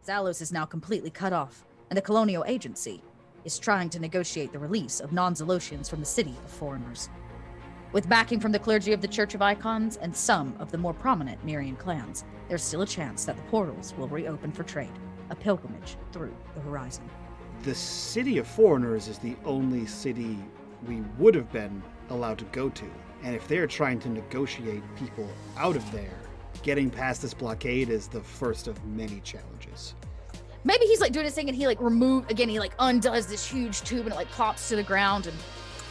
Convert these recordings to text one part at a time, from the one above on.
Zalos is now completely cut off, and the Colonial Agency is trying to negotiate the release of non-Zalosians from the city of foreigners. With backing from the clergy of the Church of Icons and some of the more prominent Mirian clans, there's still a chance that the portals will reopen for trade, a pilgrimage through the horizon. The city of foreigners is the only city we would have been allowed to go to, and if they're trying to negotiate people out of there, getting past this blockade is the first of many challenges. Maybe he's like doing his thing and he like he like undoes this huge tube and it like plops to the ground and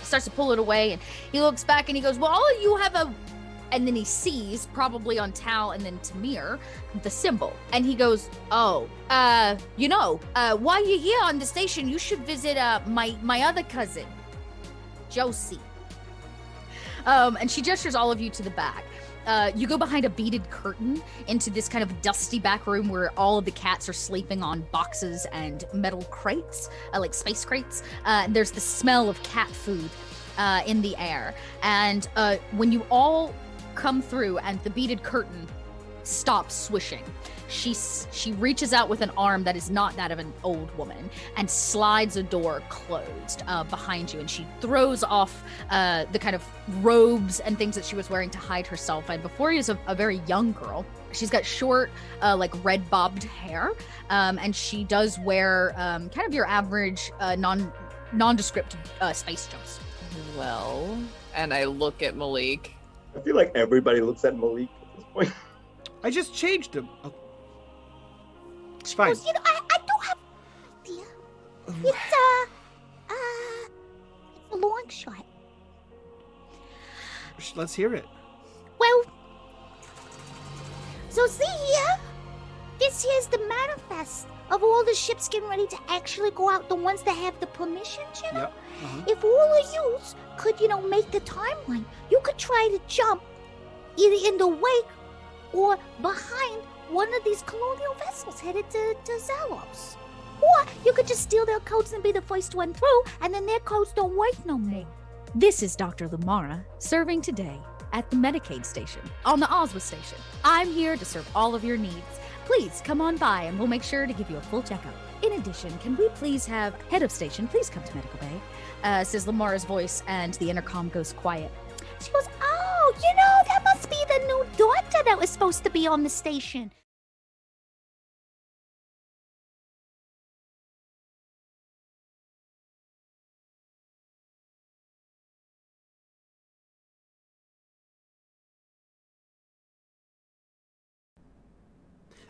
starts to pull it away, and he looks back and he goes, well, all of you have a, and then he sees probably on Tal and then Tamir the symbol, and he goes, oh, while you're here on the station, you should visit my other cousin, Josie. And she gestures all of you to the back. You go behind a beaded curtain into this kind of dusty back room where all of the cats are sleeping on boxes and metal crates, like space crates. And there's the smell of cat food in the air. And when you all come through and the beaded curtain stops swishing, she reaches out with an arm that is not that of an old woman and slides a door closed behind you, and she throws off the kind of robes and things that she was wearing to hide herself, and before you is a very young girl. She's got short like red bobbed hair, and she does wear kind of your average nondescript space jumps. Well, and I look at Malik. I feel like everybody looks at Malik at this point. I just changed him. Oh. It's fine. I don't have an idea. It's a long shot. Let's hear it. Well, so see here, this here's the manifest of all the ships getting ready to actually go out, the ones that have the permissions, you know? Yep. Uh-huh. If all of you could, make the timeline, you could try to jump either in the wake or behind one of these colonial vessels headed to Zalos. Or you could just steal their codes and be the first one through, and then their codes don't work no more. This is Dr. Lumara, serving today at the Medicaid station, on the Ozma station. I'm here to serve all of your needs. Please come on by and we'll make sure to give you a full checkup. In addition, can we please have head of station please come to Medical Bay? Says Lumara's voice, and the intercom goes quiet. She goes, oh, that must be the new doctor that was supposed to be on the station.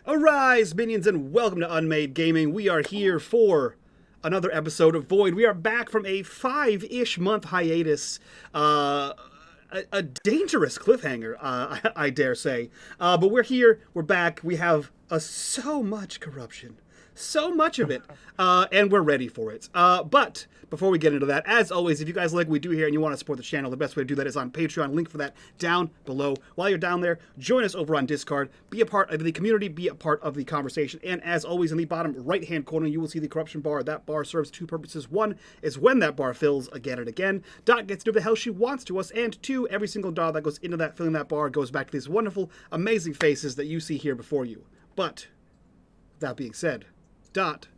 Arise, minions, and welcome to unMadeGaming. We are here for another episode of Void. We are back from a 5-ish month hiatus. A dangerous cliffhanger, I dare say. But we're here, we're back, we have so much corruption. So much of it, and we're ready for it. But before we get into that, as always, if you guys like what we do here and you want to support the channel, the best way to do that is on Patreon. Link for that down below. While you're down there, join us over on Discord. Be a part of the community, be a part of the conversation. And as always, in the bottom right-hand corner, you will see the corruption bar. That bar serves two purposes. One is when that bar fills again and again, Dot gets to do the hell she wants to us. And two, every single dollar that goes into that filling that bar goes back to these wonderful, amazing faces that you see here before you. But, that being said, Dot,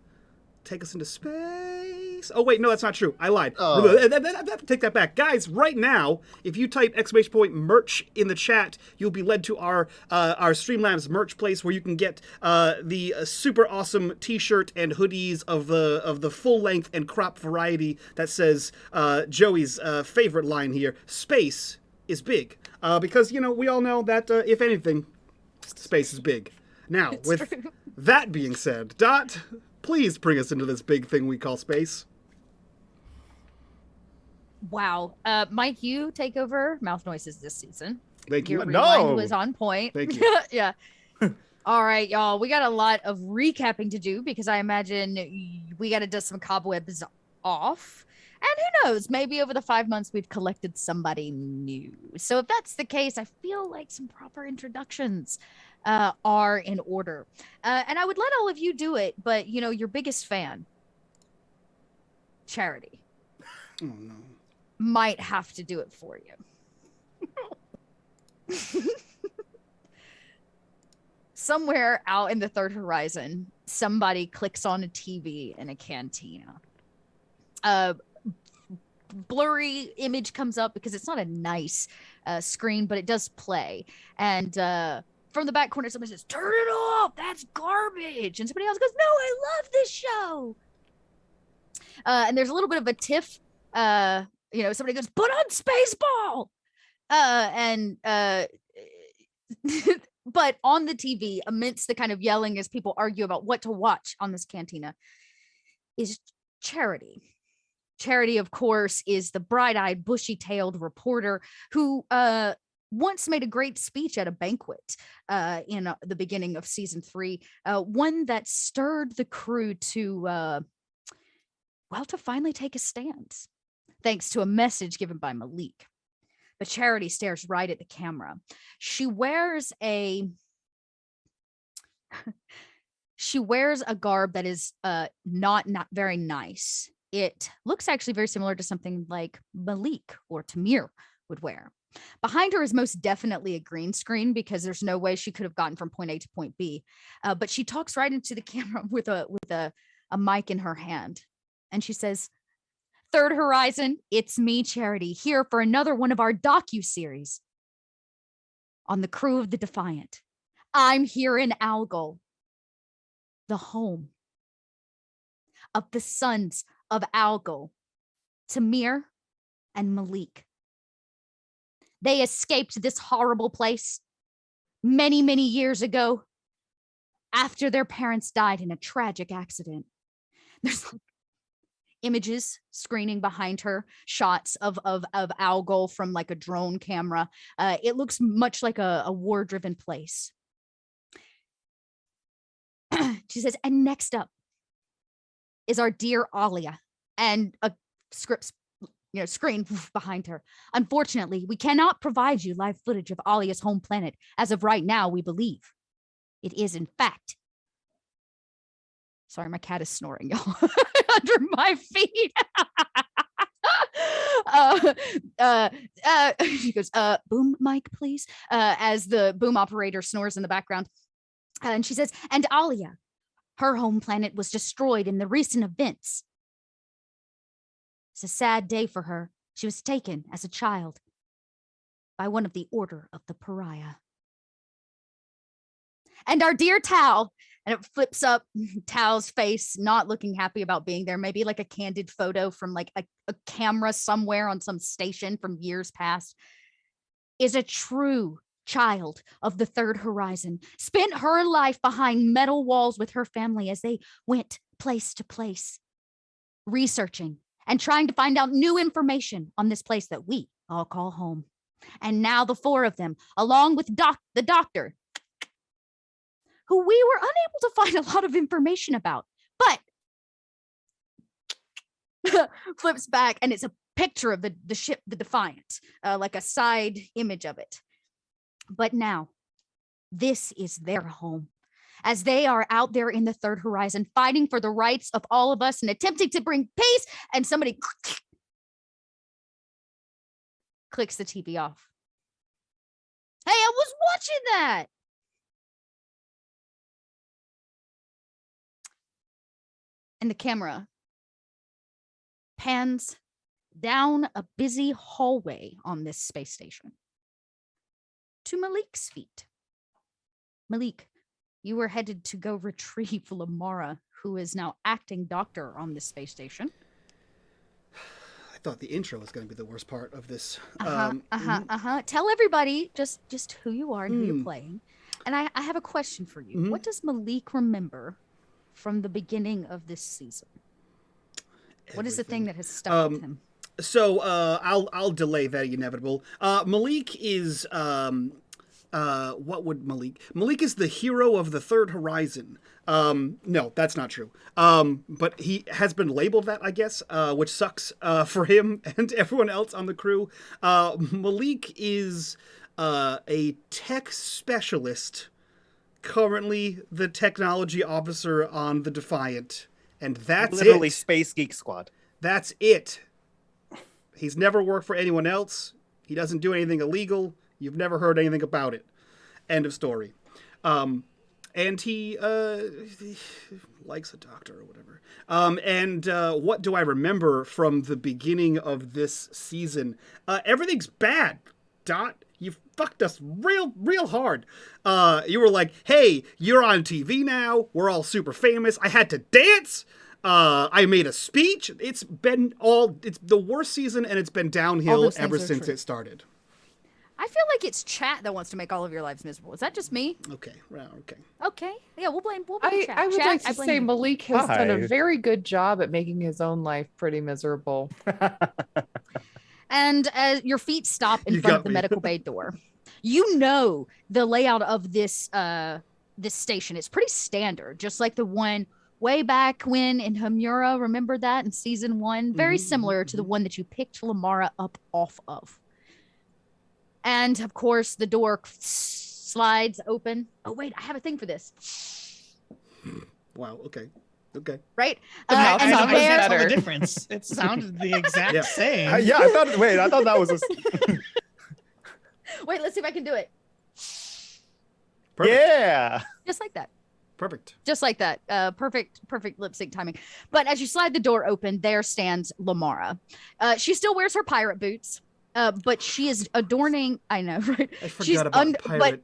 take us into space. Oh, wait, no, that's not true. I lied. Take that back. Guys, right now, if you type !merch in the chat, you'll be led to our Streamlabs merch place where you can get the super awesome t-shirt and hoodies of the full length and crop variety that says Joey's favorite line here, space is big. Because, we all know that, if anything, space is big. Now, with that being said, Dot, please bring us into this big thing we call space. Wow. Mike, you take over mouth noises this season. Thank you. Your rewind was on point. Thank you. Yeah. All right, y'all. We got a lot of recapping to do because I imagine we got to dust some cobwebs off. And who knows, maybe over the 5 months we've collected somebody new. So if that's the case, I feel like some proper introductions are in order. And I would let all of you do it, but your biggest fan, Charity, Oh no. might have to do it for you. Somewhere out in the third horizon, somebody clicks on a TV in a cantina. Blurry image comes up because it's not a nice screen, but it does play. And from the back corner, somebody says, "Turn it off! That's garbage!" And somebody else goes, "No, I love this show!" And there's a little bit of a tiff. Somebody goes, "Put on Spaceball!" But on the TV, amidst the kind of yelling as people argue about what to watch on this cantina, is Charity. Charity, of course, is the bright-eyed, bushy-tailed reporter who once made a great speech at a banquet in the beginning of season 3, one that stirred the crew to finally take a stand, thanks to a message given by Malik. But Charity stares right at the camera. She wears a garb that is not very nice. It looks actually very similar to something like Malik or Tamir would wear. Behind her is most definitely a green screen because there's no way she could have gotten from point A to point B. But she talks right into the camera with a mic in her hand. And she says, "Third Horizon, it's me, Charity, here for another one of our docu-series on the crew of the Defiant. I'm here in Algol, the home of the sons of Algol, Tamir and Malik. They escaped this horrible place many, many years ago after their parents died in a tragic accident." There's images screening behind her, shots of Algol from like a drone camera. It looks much like a war-driven place. She says, "And next up is our dear Alia," and a script, screen behind her. "Unfortunately, we cannot provide you live footage of Alia's home planet as of right now, we believe. It is, in fact..." Sorry, my cat is snoring, y'all, under my feet. She goes, "Boom mic, please," as the boom operator snores in the background. And she says, "And Alia, her home planet was destroyed in the recent events. It's a sad day for her. She was taken as a child by one of the Order of the Pariah. And our dear Tal," and it flips up Tal's face, not looking happy about being there. Maybe like a candid photo from like a camera somewhere on some station from years past, "is a true child of the Third Horizon, spent her life behind metal walls with her family as they went place to place, researching and trying to find out new information on this place that we all call home. And now the four of them, along with the doctor, who we were unable to find a lot of information about, but..." Flips back, and it's a picture of the ship, the Defiant, like a side image of it. "But now, this is their home, as they are out there in the Third Horizon, fighting for the rights of all of us and attempting to bring peace." And somebody clicks the TV off. Hey, I was watching that. And the camera pans down a busy hallway on this space station to Malik's feet. "Malik, you were headed to go retrieve Lamara, who is now acting doctor on this space station." I thought the intro was going to be the worst part of this. Tell everybody just who you are and who you're playing. And I have a question for you. What does Malik remember from the beginning of this season? What is the thing that has stuck with him? So I'll delay that inevitable. Malik is what would Malik is the hero of the Third Horizon. No, that's not true. But he has been labeled that, I guess, which sucks for him and everyone else on the crew. Malik is a tech specialist currently the technology officer on the Defiant, and that's Literally it. Space Geek Squad. That's it. He's never worked for anyone else. He doesn't do anything illegal. You've never heard anything about it. End of story. And he likes a doctor or whatever. And what do I remember from the beginning of this season? Everything's bad, Dot. You fucked us real hard. You were like, hey, you're on TV now. We're all super famous. I had to dance. I made a speech. It's the worst season, and it's been downhill ever since it started. I feel like it's chat that wants to make all of your lives miserable. Is that just me? Okay, well, okay. Okay. Yeah, we'll blame chat. I would Chat, like to I blame say you. Malik has done a Hi. very good job at making his own life pretty miserable. And your feet stop in You front got of the me. medical bay door. You know the layout of this this station. It's pretty standard, just like the one way back when in Humura. Remember that in season 1? Very similar to the one that you picked Lamara up off of. And of course, the door slides open. Oh wait, I have a thing for this. Wow. Okay. Right? The mouth and sound I was there- can't tell the better. difference. It sounded the exact Yeah. same. I thought that was a... Wait, let's see if I can do it. Perfect. Yeah. Just like that. Perfect. Just like that. Perfect lip sync timing. But as you slide the door open, there stands Lamara. She still wears her pirate boots, but she is adorning. I know, right? I forgot She's about pirate. but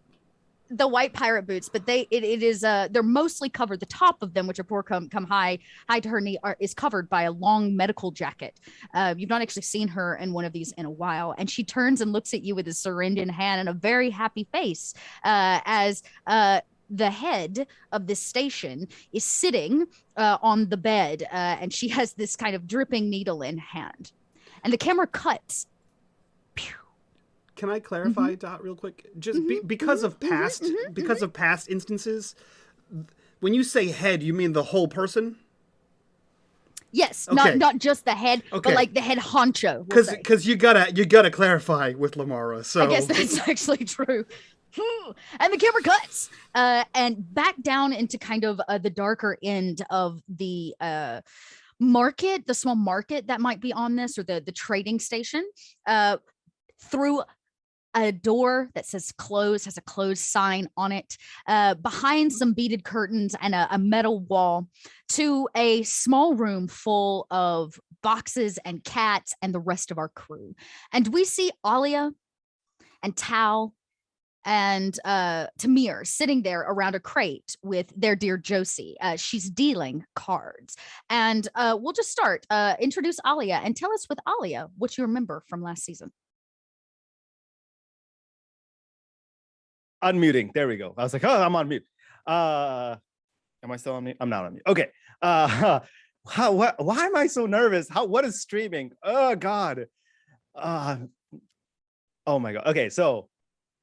the white pirate boots, but it is they're mostly covered. The top of them, which are poor come high to her knee, is covered by a long medical jacket. You've not actually seen her in one of these in a while, and she turns and looks at you with a syringe in hand and a very happy face as the head of this station is sitting on the bed, and she has this kind of dripping needle in hand, and the camera cuts. Pew. Can I clarify, Dot, real quick? Just because of past instances, when you say head, you mean the whole person? Yes, Okay. not just the head, Okay. but like the head honcho. we'll say. Because you gotta clarify with Lamara. So I guess that's actually true. And the camera cuts and back down into kind of the darker end of the market, the small market that might be on this, or the trading station, through a door that says close, has a closed sign on it, behind some beaded curtains and a metal wall, to a small room full of boxes and cats and the rest of our crew. And we see Alia and Tal and Tamir sitting there around a crate with their dear Josie. She's dealing cards. And we'll just start. Introduce Alia and tell us with Alia what you remember from last season. Unmuting. There we go. I was like, oh, I'm on mute. Am I still on mute? I'm not on mute. Okay. Why am I so nervous? What is streaming? Oh God. Oh my God. Okay, so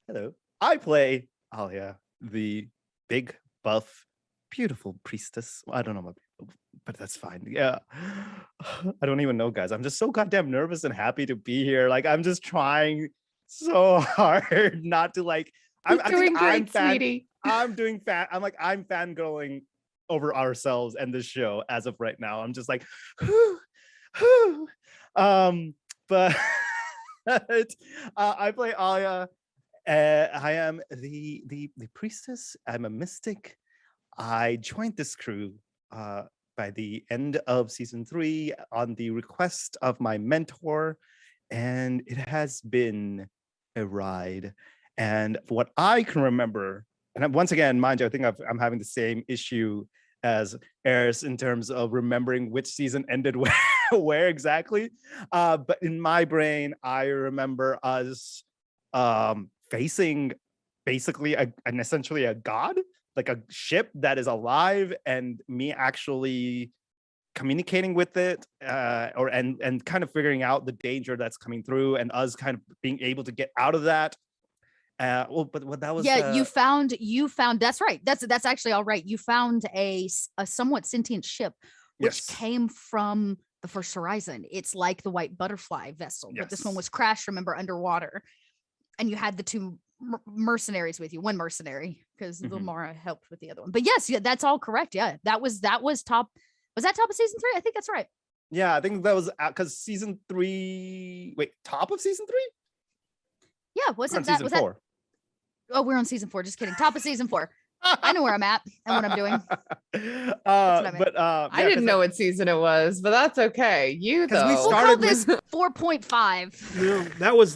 hello. I play Alia, the big, buff, beautiful priestess. I don't know, but that's fine. Yeah. I don't even know, guys. I'm just so goddamn nervous and happy to be here. Like, I'm just trying so hard not to like. You're doing great, sweetie. I'm fangirling over ourselves and this show as of right now. I'm just like, but I play Alia. I am the priestess. I'm a mystic. I joined this crew by the end of season 3 on the request of my mentor, and it has been a ride. And what I can remember, and once again, mind you, I think I'm having the same issue as Eris in terms of remembering which season ended where exactly. But in my brain, I remember us facing basically essentially a god, like a ship that is alive, and me actually communicating with it, and kind of figuring out the danger that's coming through, and us kind of being able to get out of that. But what that was, you found that's right. That's actually all right. You found a somewhat sentient ship, which came from the First Horizon. It's like the White Butterfly vessel, but this one was crashed, remember, underwater. And you had the two mercenaries with you. One mercenary, because Mhm. Lamara helped with the other one. But yes, yeah, that's all correct. Yeah, that was top. Was that top of season 3? I think that's right. Yeah, I think that was because season 3. Wait, top of season 3? Yeah, We're on wasn't that? season Was 4. that? Oh, we're on season 4. Just kidding. Top of season 4. I know where I'm at and what I'm doing. what I meant. But I didn't know what season it was, but that's okay. You 'Cause we though. We'll call started this 4.5. No, that was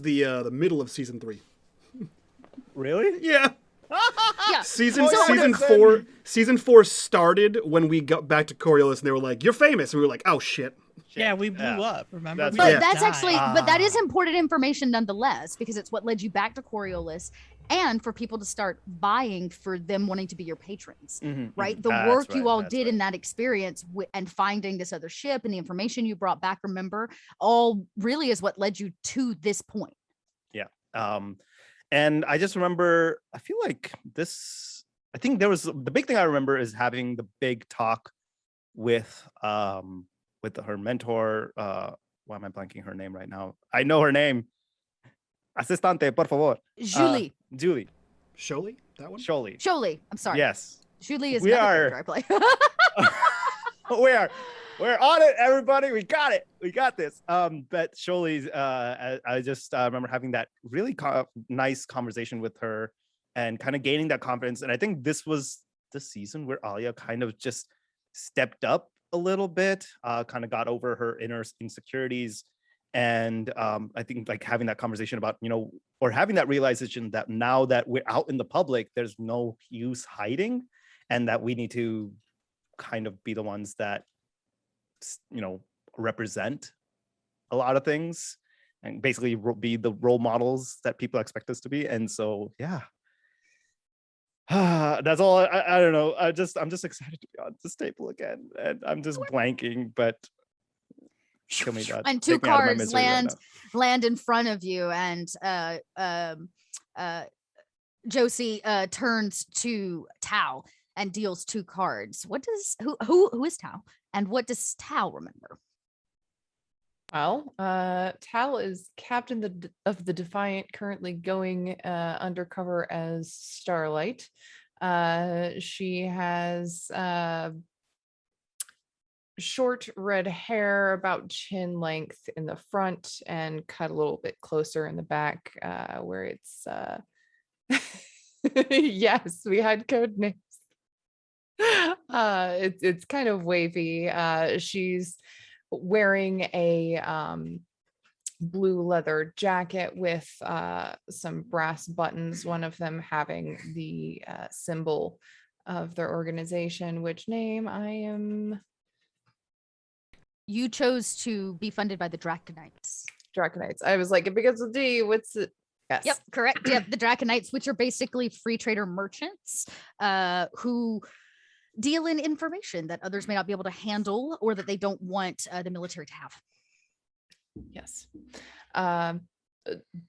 the middle of season 3. Really? Yeah. Yeah. Season So- season So- 4 season 4 started when we got back to Coriolis and they were like, "You're famous." And we were like, "Oh shit." Yeah, we blew up. Remember? That's We But right. didn't that's die. actually, but that is important information nonetheless, because it's what led you back to Coriolis, and for people to start buying for them wanting to be your patrons. Mhm, Right, mhm. the That's work you right, all that's did right. in that experience and finding this other ship and the information you brought back, remember, all really is what led you to this point. And I just remember, I feel like I think there was the big thing I remember is having the big talk with her mentor. Why am I blanking her name right now? I know her name. Asistente, por favor. Julie, Julie. Sholey? That one? Sholey. Jolie, I'm sorry. Yes. Julie is We another are- character I play. We're on it, everybody. We got it. We got this. But Sholey's, I just remember having that really nice conversation with her and kind of gaining that confidence. And I think this was the season where Alia kind of just stepped up a little bit, kind of got over her inner insecurities. And I think like having that conversation about, or having that realization that now that we're out in the public, there's no use hiding, and that we need to kind of be the ones that represent a lot of things and basically be the role models that people expect us to be. And so yeah, that's all. I don't know, I'm just excited to be on this table again, and I'm just blanking, but kill me, that And two take me out of my cards misery right now. land in front of you, and Josie turns to Tao and deals 2 cards. What does who is Tao, and what does Tao remember? Well, Tal is captain of the Defiant, currently going undercover as Starlight. She has short red hair about chin length in the front and cut a little bit closer in the back, where it's yes, we had code names. It's kind of wavy. She's wearing a blue leather jacket with some brass buttons, one of them having the symbol of their organization, which name I am... You chose to be funded by the Draconites. Draconites. I was like, it begins with D, what's it? Yes. Yep, correct. Yep, the Draconites, which are basically free trader merchants who deal in information that others may not be able to handle, or that they don't want the military to have. Yes.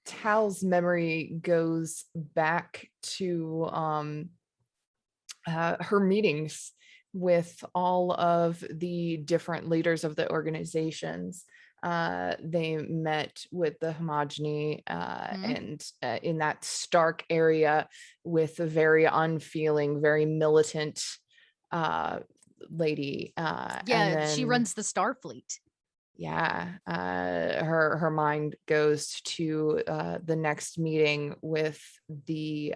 Tal's memory goes back to her meetings with all of the different leaders of the organizations. They met with the homogeny and in that stark area with a very unfeeling, very militant lady. She runs the Starfleet. Yeah, her mind goes to the next meeting with the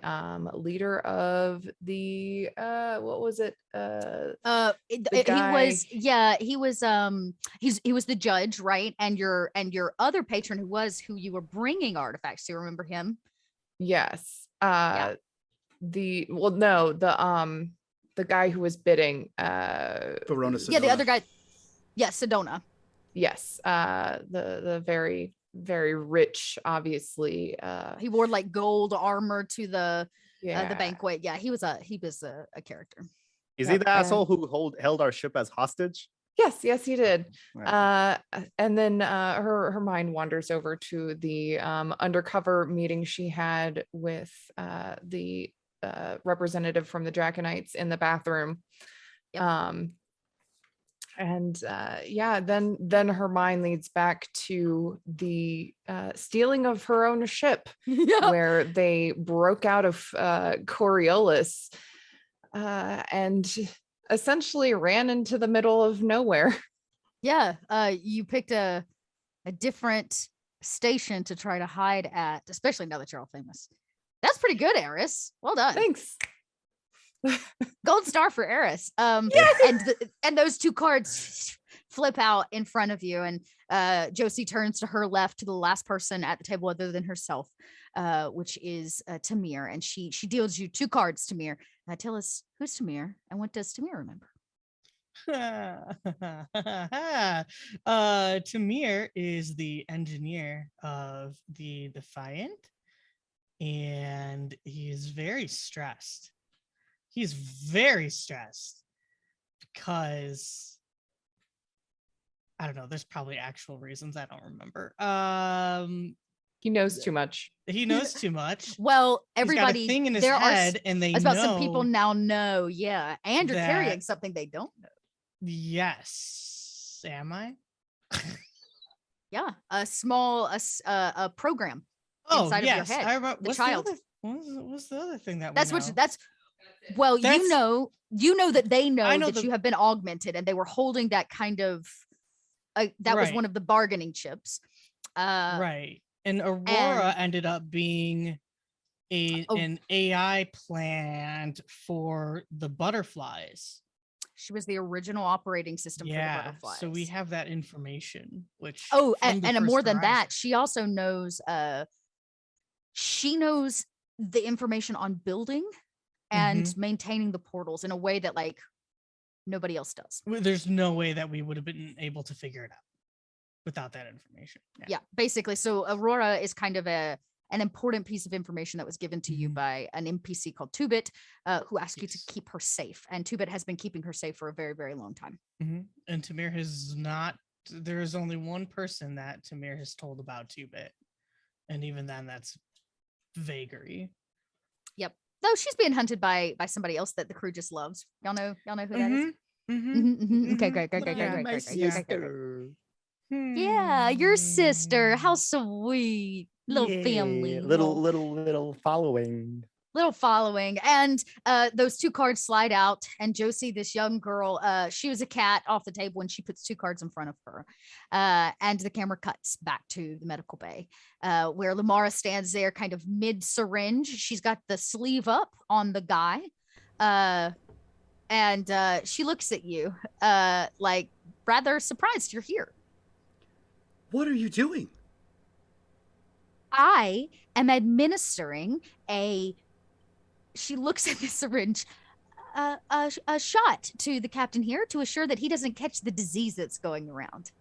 leader of the what was it? He was the judge, right? And your other patron who you were bringing artifacts to. Remember him? Yes. Yeah. The guy who was bidding. Verona Yeah, the Sedona. other guy. Yes, Sedona. Yes, the very, very rich, obviously. He wore like gold armor to the Yeah. banquet. Yeah, he was a character. Is he the asshole who held our ship as hostage? Yes, he did. Right. And then her mind wanders over to the undercover meeting she had with the representative from the Draconites in the bathroom. Yep. And then her mind leads back to the stealing of her own ship, where they broke out of Coriolis and essentially ran into the middle of nowhere. Yeah, you picked a different station to try to hide at, especially now that you're all famous. That's pretty good, Eris. Well done. Thanks. Gold star for Eris. And those two cards flip out in front of you, and Josie turns to her left, to the last person at the table other than herself, which is Tamir, and she deals you two cards. Tamir, tell us, who's Tamir, and what does Tamir remember? Tamir is the engineer of the Defiant, and he is very stressed. He's very stressed because I don't know, there's probably actual reasons I don't remember. He knows too much. He knows too much. Well, everybody, He's got a thing in his there head, are, and they about know some people now know, yeah, and you're that- carrying something they don't know. Yes, am I? Yeah, a small a program inside yes, of your head. I remember. The What's child. What's the other thing that That's we what. know? That's well, That's- you know that they know, I know that you have been augmented, and they were holding that kind of. That was Right. one of the bargaining chips. Right, and Aurora ended up being an AI plant for the butterflies. She was the original operating system for the butterflies. So we have that information, which and from the more first than horizon. that, she also knows she knows the information on building and maintaining the portals in a way that like nobody else does. There's no way that we would have been able to figure it out without that information. Yeah, basically. So Aurora is kind of an important piece of information that was given to you by an NPC called Tubit, who asked you to keep her safe. And Tubit has been keeping her safe for a very, very long time. And Tamir has not. There is only one person that Tamir has told about Tubit, and even then, that's vagary. Yep. Though she's being hunted by somebody else that the crew just loves. Y'all know who that is? Okay, great. Yeah, your sister. How sweet. Little family. Little following. Little following. And those two cards slide out, and Josie, this young girl, she was a cat off the table, and she puts two cards in front of her. And the camera cuts back to the medical bay, where Lamara stands there kind of mid-syringe. She's got the sleeve up on the guy. And she looks at you like rather surprised you're here. What are you doing? I am administering she looks at the syringe, a shot to the captain here to assure that he doesn't catch the disease that's going around.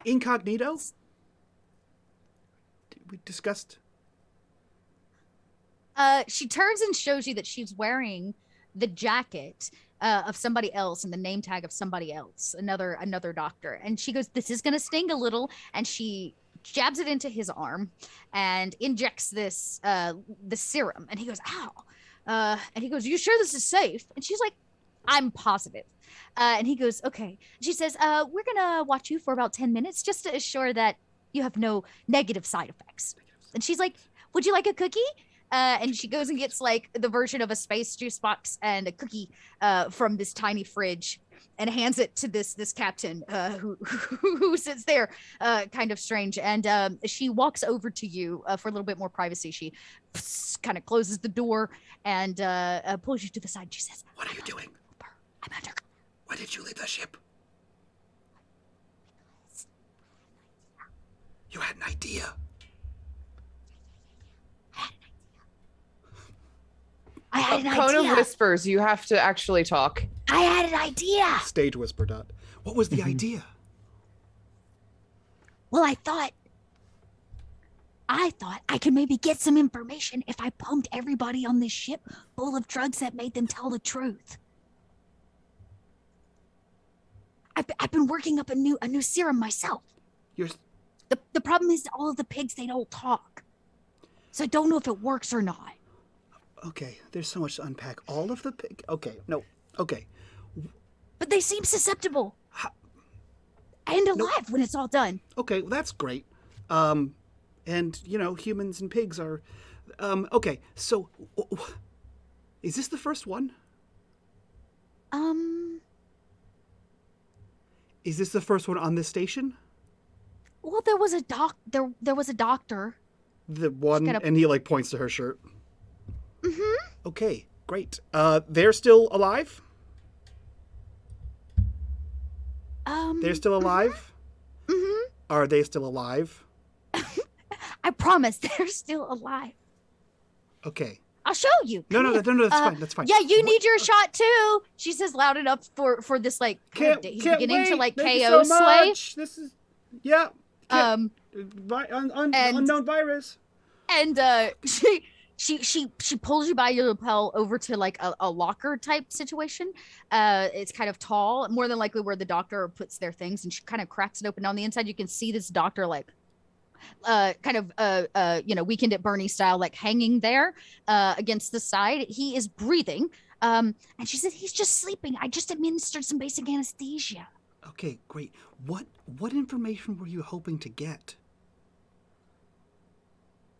Incognito? We discussed. She turns and shows you that she's wearing the jacket of somebody else and the name tag of somebody else, another doctor. And she goes, "This is gonna sting a little," and she jabs it into his arm and injects this the serum. And he goes, "Ow!" And he goes, "You sure this is safe?" And she's like, "I'm positive." And he goes, "Okay." She says, "We're gonna watch you for about 10 minutes just to assure that you have no negative side effects." And she's like, "Would you like a cookie?" And she goes and gets like the version of a space juice box and a cookie from this tiny fridge, and hands it to this captain who sits there kind of strange. And she walks over to you for a little bit more privacy. She kind of closes the door and pulls you to the side. She says, "What are you doing?" "I'm under." "Why did you leave the ship?" "You had an idea." "I had an Cone idea." of whispers. You have to actually talk. "I had an idea." Stage whisper. Dot. What was the idea? "Well, I thought I could maybe get some information if I pumped everybody on this ship full of drugs that made them tell the truth. I've been working up a new serum myself. You're The problem is all of the pigs, they don't talk. So I don't know if it works or not." Okay, there's so much to unpack. All of the pig. Okay, no. Okay. But they seem susceptible and alive when it's all done. Okay, well, that's great. And humans and pigs are. Okay, so is this the first one? Is this the first one on this station? Well, there was a there was a doctor. The one, kinda- and he like points to her shirt. Mm-hmm. Okay, great. They're still alive? They're still alive? Mm-hmm. Are they still alive? I promise they're still alive. Okay. I'll show you. No, Come no, here. no, that's fine. That's fine. Yeah, you need your shot too. She says loud enough for this like he's beginning to like Thank you KO so Slay. much. This is unknown virus. And she pulls you by your lapel over to like a locker type situation. It's kind of tall, more than likely where the doctor puts their things, and she kind of cracks it open. On the inside, you can see this doctor like Weekend at Bernie style, like hanging there against the side. He is breathing. And she said he's just sleeping. I just administered some basic anesthesia. Okay, great. What information were you hoping to get?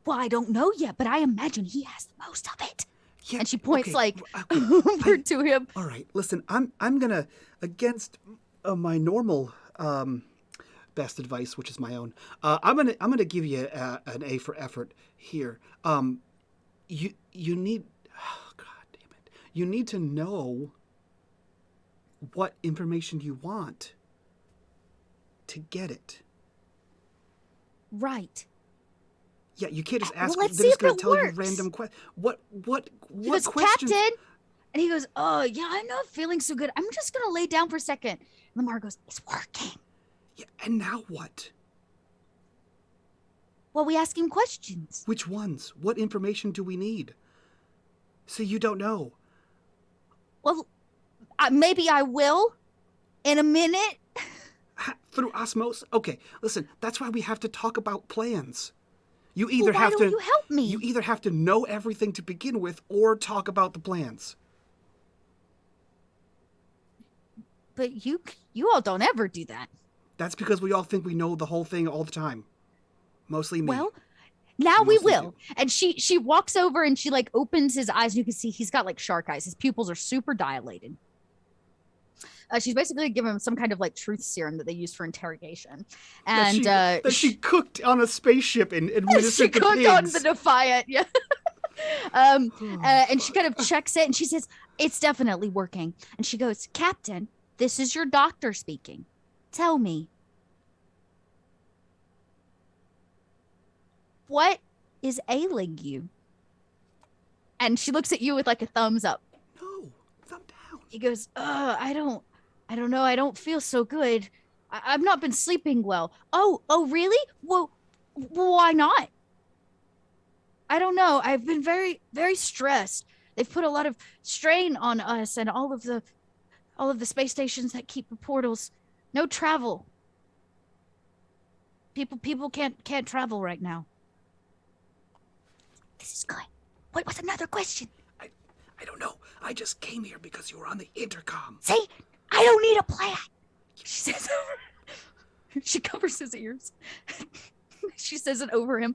Well, I don't know yet, but I imagine he has the most of it. Yeah, And she points okay, over to him. All right, listen, I'm gonna, against my normal best advice, which is my own. I'm gonna give you an A for effort here. You need, oh, God damn it, you need to know what information you want to get it. Right. Yeah, you can't just ask. Well, let's they're see just if gonna it tell you works. random questions. What He goes, questions? Captain. And he goes, oh, yeah, I'm not feeling so good. I'm just going to lay down for a second. And Lamar goes, it's working. Yeah, and now what? Well, we ask him questions. Which ones? What information do we need? So you don't know. Well, maybe I will in a minute. Through osmosis? Okay, listen, that's why we have to talk about plans. You either Well, why have don't to you help me? You either have to know everything to begin with or talk about the plans. But you all don't ever do that. That's because we all think we know the whole thing all the time. Mostly me. Well, now we Mostly will. you. And she walks over and she like opens his eyes. And you can see he's got like shark eyes. His pupils are super dilated. She's basically giving him some kind of like truth serum that they use for interrogation. And that she cooked on a spaceship and she administered to cooked pigs. on the Defiant. Yeah. And she kind of checks it and she says, it's definitely working. And she goes, Captain, this is your doctor speaking. Tell me, what is ailing you? And she looks at you with like a thumbs up. No, thumb down. He goes, I don't know. I don't feel so good. I've not been sleeping well. Oh, really? Well, why not? I don't know. I've been very, very stressed. They've put a lot of strain on us and all of the space stations that keep the portals. No travel. People can't travel right now. This is good. What's another question? I don't know. I just came here because you were on the intercom. See, I don't need a plan. She says. She covers his ears. She says it over him.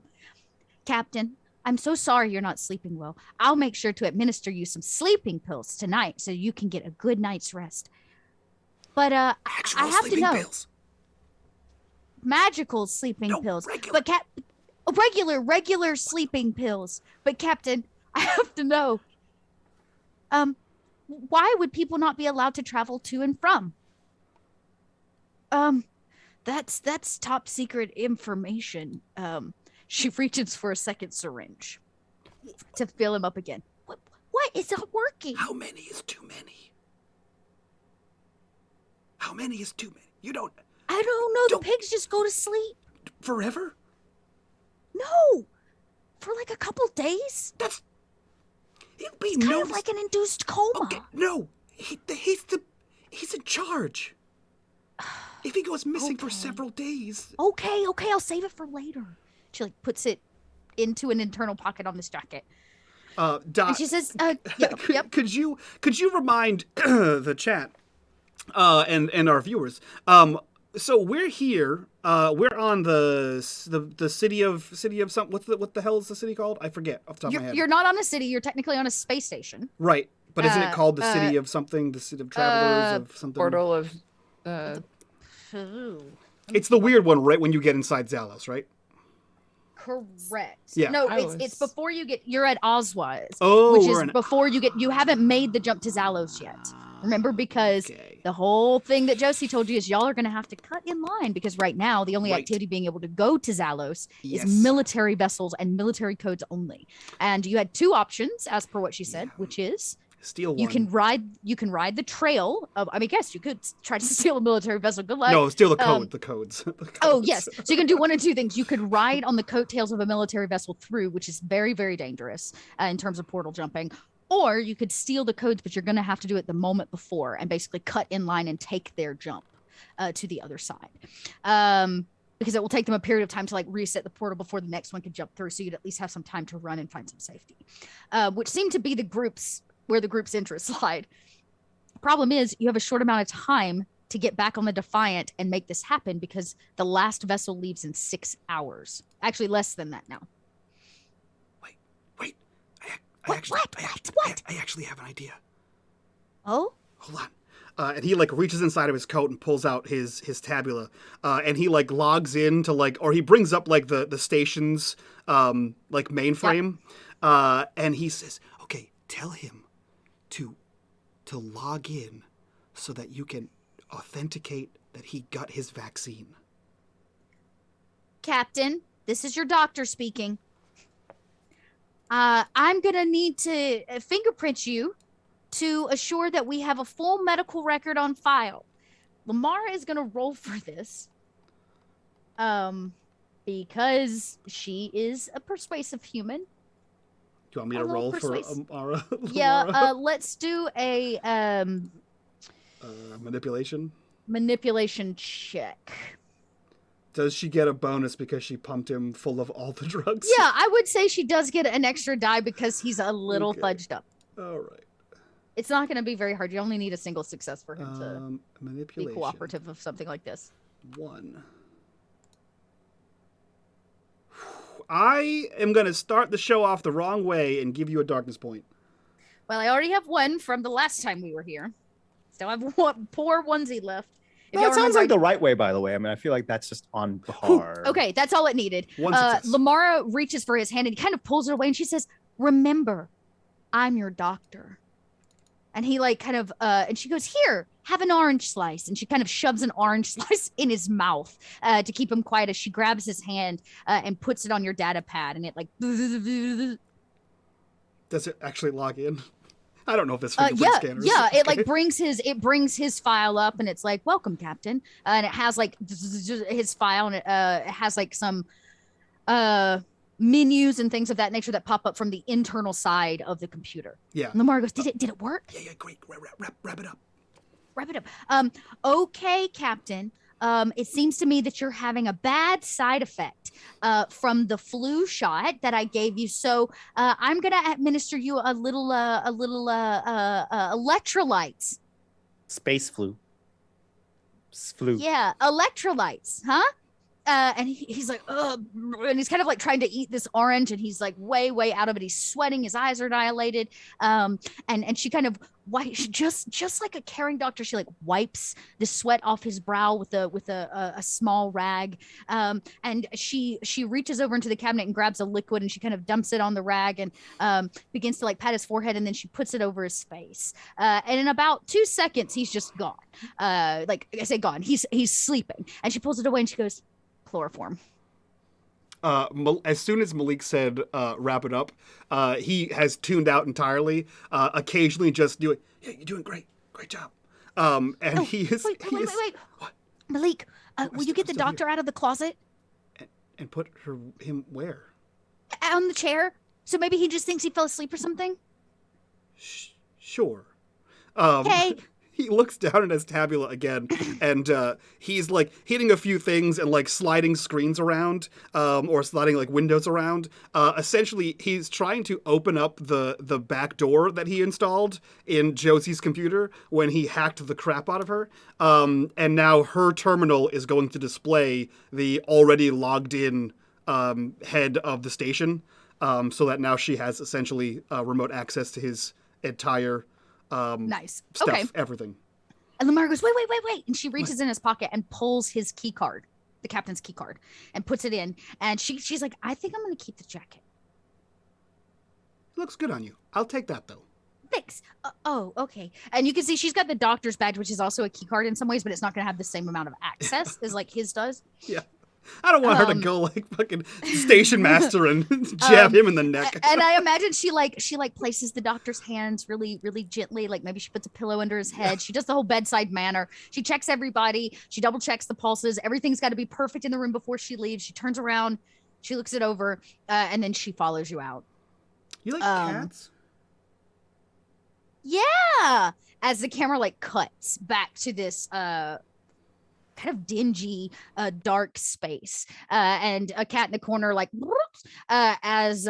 Captain, I'm so sorry you're not sleeping well. I'll make sure to administer you some sleeping pills tonight so you can get a good night's rest. But I have to know. Pills. Magical sleeping pills. Regular. But regular sleeping pills. But Captain, I have to know. Why would people not be allowed to travel to and from? That's top secret information. She reaches for a second syringe to fill him up again. What? It's not working. How many is too many? How many is too many? You don't. I don't know. The pigs just go to sleep. Forever? No, for like a couple days. That's. It'll be It's kind of like an induced coma. Okay, no, he's in charge. If he goes missing for several days. Okay, I'll save it for later. She like puts it into an internal pocket on this jacket. And she says, yep. Could you remind the chat and our viewers? So we're here. We're on the city of something. What the hell is the city called? I forget off the top of my head. You're not on a city. You're technically on a space station. Right, but isn't it called the city of something? The city of travelers of something. Portal of. It's the weird one, right when you get inside Zalos, right? Correct. Yeah. No, it's before you get. You're at Oswaz. Oh, which is before you get. You haven't made the jump to Zalos yet. Remember, because the whole thing that Josie told you is y'all are going to have to cut in line, because right now the only activity being able to go to Zalos is military vessels and military codes only. And you had two options, as per what she said, which is steal one. You can ride the trail of. I mean, guess you could try to steal a military vessel. Good luck. No, steal the code. The codes. Oh yes, so you can do one of two things. You could ride on the coattails of a military vessel through, which is very, very dangerous in terms of portal jumping. Or you could steal the codes, but you're going to have to do it the moment before and basically cut in line and take their jump to the other side. Because it will take them a period of time to like reset the portal before the next one can jump through. So you'd at least have some time to run and find some safety, which seemed to be where the group's interests lied. Problem is, you have a short amount of time to get back on the Defiant and make this happen, because the last vessel leaves in 6 hours. Actually, less than that now. Wait. What? I actually have an idea. Oh? Hold on. And he like reaches inside of his coat and pulls out his tabula, and he like logs in to like, or he brings up like the station's like mainframe, and he says, "Okay, tell him to log in so that you can authenticate that he got his vaccine." Captain, this is your doctor speaking. I'm going to need to fingerprint you to assure that we have a full medical record on file. Lamara is going to roll for this because she is a persuasive human. Do you want me to roll for Amara? Yeah, let's do a manipulation check. Does she get a bonus because she pumped him full of all the drugs? Yeah, I would say she does get an extra die because he's a little fudged up. All right. It's not going to be very hard. You only need a single success for him to be cooperative of something like this. 1. I am going to start the show off the wrong way and give you a darkness point. Well, I already have one from the last time we were here. So I have one poor onesie left. That sounds like the right way, by the way. I mean, I feel like that's just on par. Okay, that's all it needed. Lamara reaches for his hand and he kind of pulls it away, and she says, "Remember, I'm your doctor." And he like kind of, and she goes, "Here, have an orange slice." And she kind of shoves an orange slice in his mouth to keep him quiet as she grabs his hand and puts it on your data pad, and it like. Does it actually log in? I don't know if this fingerprint scanners. Yeah, it like brings his file up, and it's like, "Welcome, Captain," and it has like his file, and it has like some menus and things of that nature that pop up from the internal side of the computer. Yeah. And Lamar goes, "Did it work?" Yeah, great. Wrap it up. Wrap it up. Okay, Captain. It seems to me that you're having a bad side effect from the flu shot that I gave you. So I'm gonna administer you a little electrolytes. Space flu. Flu. Yeah, electrolytes, huh? And he's like, ugh, and he's kind of like trying to eat this orange, and he's like way out of it. He's sweating, his eyes are dilated. And she kind of just like a caring doctor, she like wipes the sweat off his brow with a small rag. And she reaches over into the cabinet and grabs a liquid, and she kind of dumps it on the rag and begins to like pat his forehead, and then she puts it over his face. And in about 2 seconds, he's just gone. Like I say, gone. He's sleeping, and she pulls it away, and she goes, "Chloroform." As soon as Malik said wrap it up, he has tuned out entirely, occasionally just doing, "Yeah, you're doing great job." And he is... Wait. What? Malik, will you get the doctor out of the closet? And put him where? On the chair. So maybe he just thinks he fell asleep or something? Sure. Hey, he looks down at his tabula again, and he's like hitting a few things and like sliding screens around, or sliding like windows around. Essentially, he's trying to open up the back door that he installed in Josie's computer when he hacked the crap out of her. And now her terminal is going to display the already logged in head of the station, so that now she has essentially remote access to his entire Nice. stuff, Okay. everything. And Lamar goes, wait. And she reaches in his pocket and pulls his key card, the captain's key card, and puts it in. And she's like, I think I'm going to keep the jacket. It looks good on you. I'll take that, though. Thanks. Oh, okay. And you can see she's got the doctor's badge, which is also a key card in some ways, but it's not going to have the same amount of access as like his does. Yeah. I don't want her to go like fucking station master and jab him in the neck. And I imagine she places the doctor's hands really, really gently. Like maybe she puts a pillow under his head. She does the whole bedside manner. She checks everybody. She double checks the pulses. Everything's got to be perfect in the room before she leaves. She turns around. She looks it over, and then she follows you out. You like cats? Yeah. As the camera like cuts back to this kind of dingy, dark space, and a cat in the corner, like as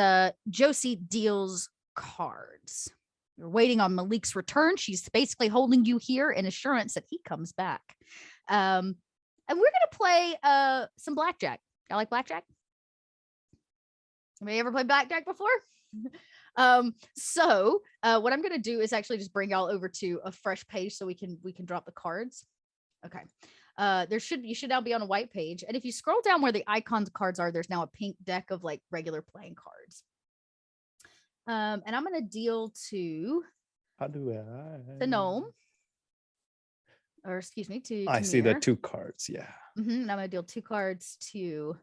Josie deals cards. You're waiting on Malik's return. She's basically holding you here in assurance that he comes back. And we're gonna play some blackjack. I like blackjack. Anybody ever played blackjack before? So what I'm gonna do is actually just bring y'all over to a fresh page so we can drop the cards. Okay. You should now be on a white page, and if you scroll down where the icons cards are, there's now a pink deck of like regular playing cards. And I'm gonna deal to How do I? the gnome, or excuse me, to I see the Mir. 2 cards. Yeah. And I'm gonna deal 2 cards to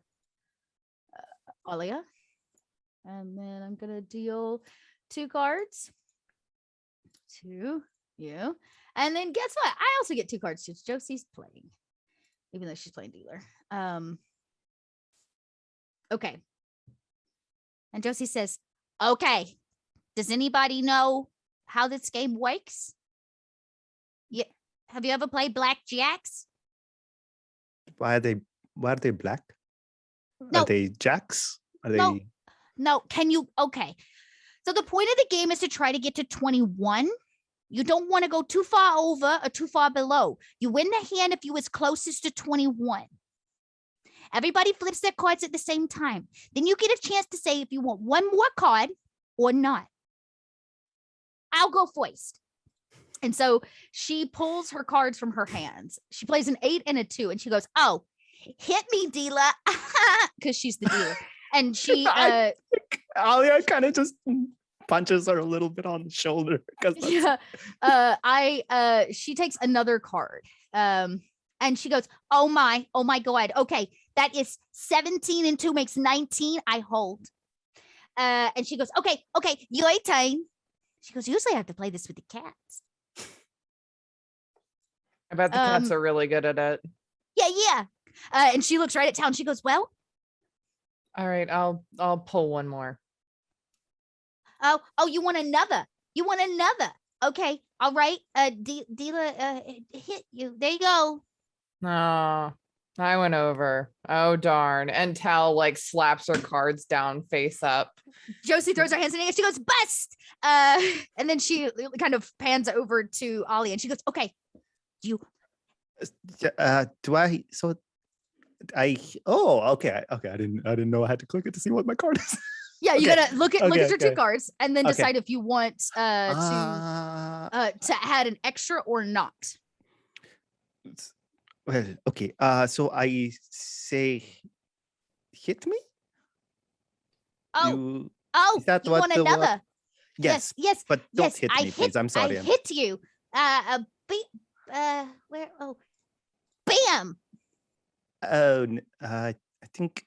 Alia, and then I'm gonna deal 2 cards to you. And then guess what? I also get 2 cards since Josie's playing, even though she's playing dealer. Okay. And Josie says, okay, does anybody know how this game works? Yeah. Have you ever played blackjacks? Why are they black? No. Are they jacks? Are No. they No, can you? Okay. So the point of the game is to try to get to 21. You don't want to go too far over or too far below. You win the hand if you was closest to 21. Everybody flips their cards at the same time. Then you get a chance to say if you want one more card or not. I'll go first. And so she pulls her cards from her hands. She plays an 8 and a 2, and she goes, oh, hit me, dealer, because she's the dealer. And she Alia kind of just punches her a little bit on the shoulder because she takes another card, and she goes, oh my god, okay, that is 17 and 2 makes 19. I hold. And she goes, okay, your turn. She goes, usually I have to play this with the cats. I bet the cats are really good at it. Yeah. And she looks right at Town. She goes, well, All right, I'll pull one more. Oh, you want another? Okay, all right. Dealer, hit you. There you go. No, I went over. Oh darn! And Tal like slaps her cards down face up. Josie throws her hands in the air. She goes, bust. And then she kind of pans over to Ollie, and she goes, okay, you. do I? So I. Oh, okay. I didn't know I had to click it to see what my card is. Yeah, you Okay. gotta look at your 2 cards and then Okay. decide if you want to add an extra or not. Well, okay. So I say, hit me. Oh, Is that you what want the word- another? Yes. Yes. But don't yes, hit I me, please. I'm sorry. I hit you. Where? Oh, bam! I think.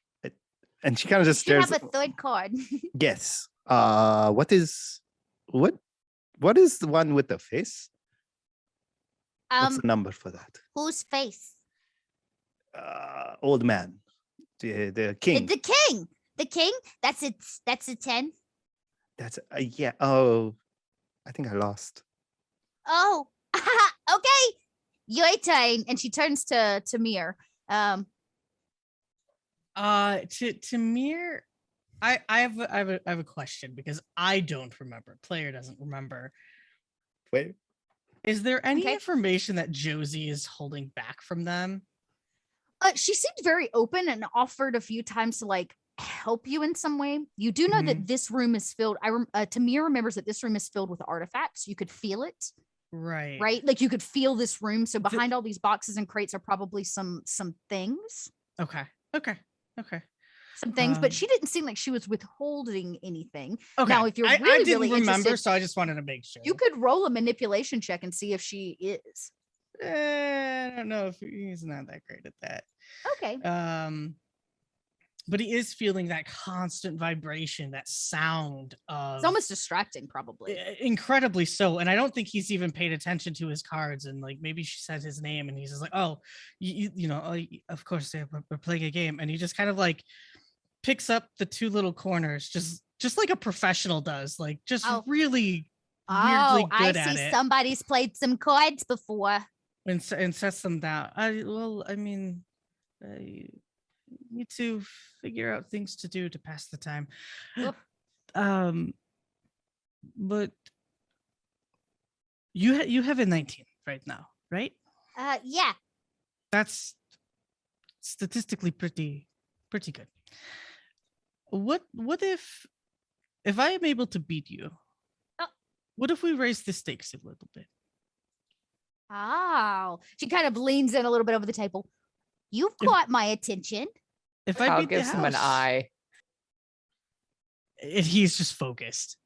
And she kind of just You stares. have a 3rd card. Yes. What is the one with the face? What's the number for that? Whose face? Old man. The king. The king. The king. That's it. That's a 10. That's yeah. Oh, I think I lost. Oh, Okay, your turn. And she turns to Mir. To Mir, I have a question because I don't remember. Player doesn't remember. Wait. Is there any Okay. information that Josie is holding back from them? She seemed very open and offered a few times to like help you in some way. You do know that this room is filled. Tamir remembers that this room is filled with artifacts. You could feel it, Right. right? Like you could feel this room. So behind all these boxes and crates are probably some things. Okay. Some things, but she didn't seem like she was withholding anything. Okay. Now, if you're I really, didn't really remember, interested, so I just wanted to make sure. you could roll a manipulation check and see if she is. I don't know if he's not that great at that. Okay. But he is feeling that constant vibration, that sound of. It's almost distracting, probably. Incredibly so, and I don't think he's even paid attention to his cards. And like maybe she said his name, and he's just like, "Oh, you know, of course we're playing a game," and he just kind of like picks up the two little corners, just like a professional does, like just really weirdly good at it. I see somebody's played some cards before. And sets them down. I mean, need to figure out things to do to pass the time. But you have a 19 right now, right? Yeah. That's statistically pretty good. What if I am able to beat you? What if we raise the stakes a little bit? Oh, she kind of leans in a little bit over the table. You've caught my attention. If I Cal beat gives the him an house, eye. he's just focused.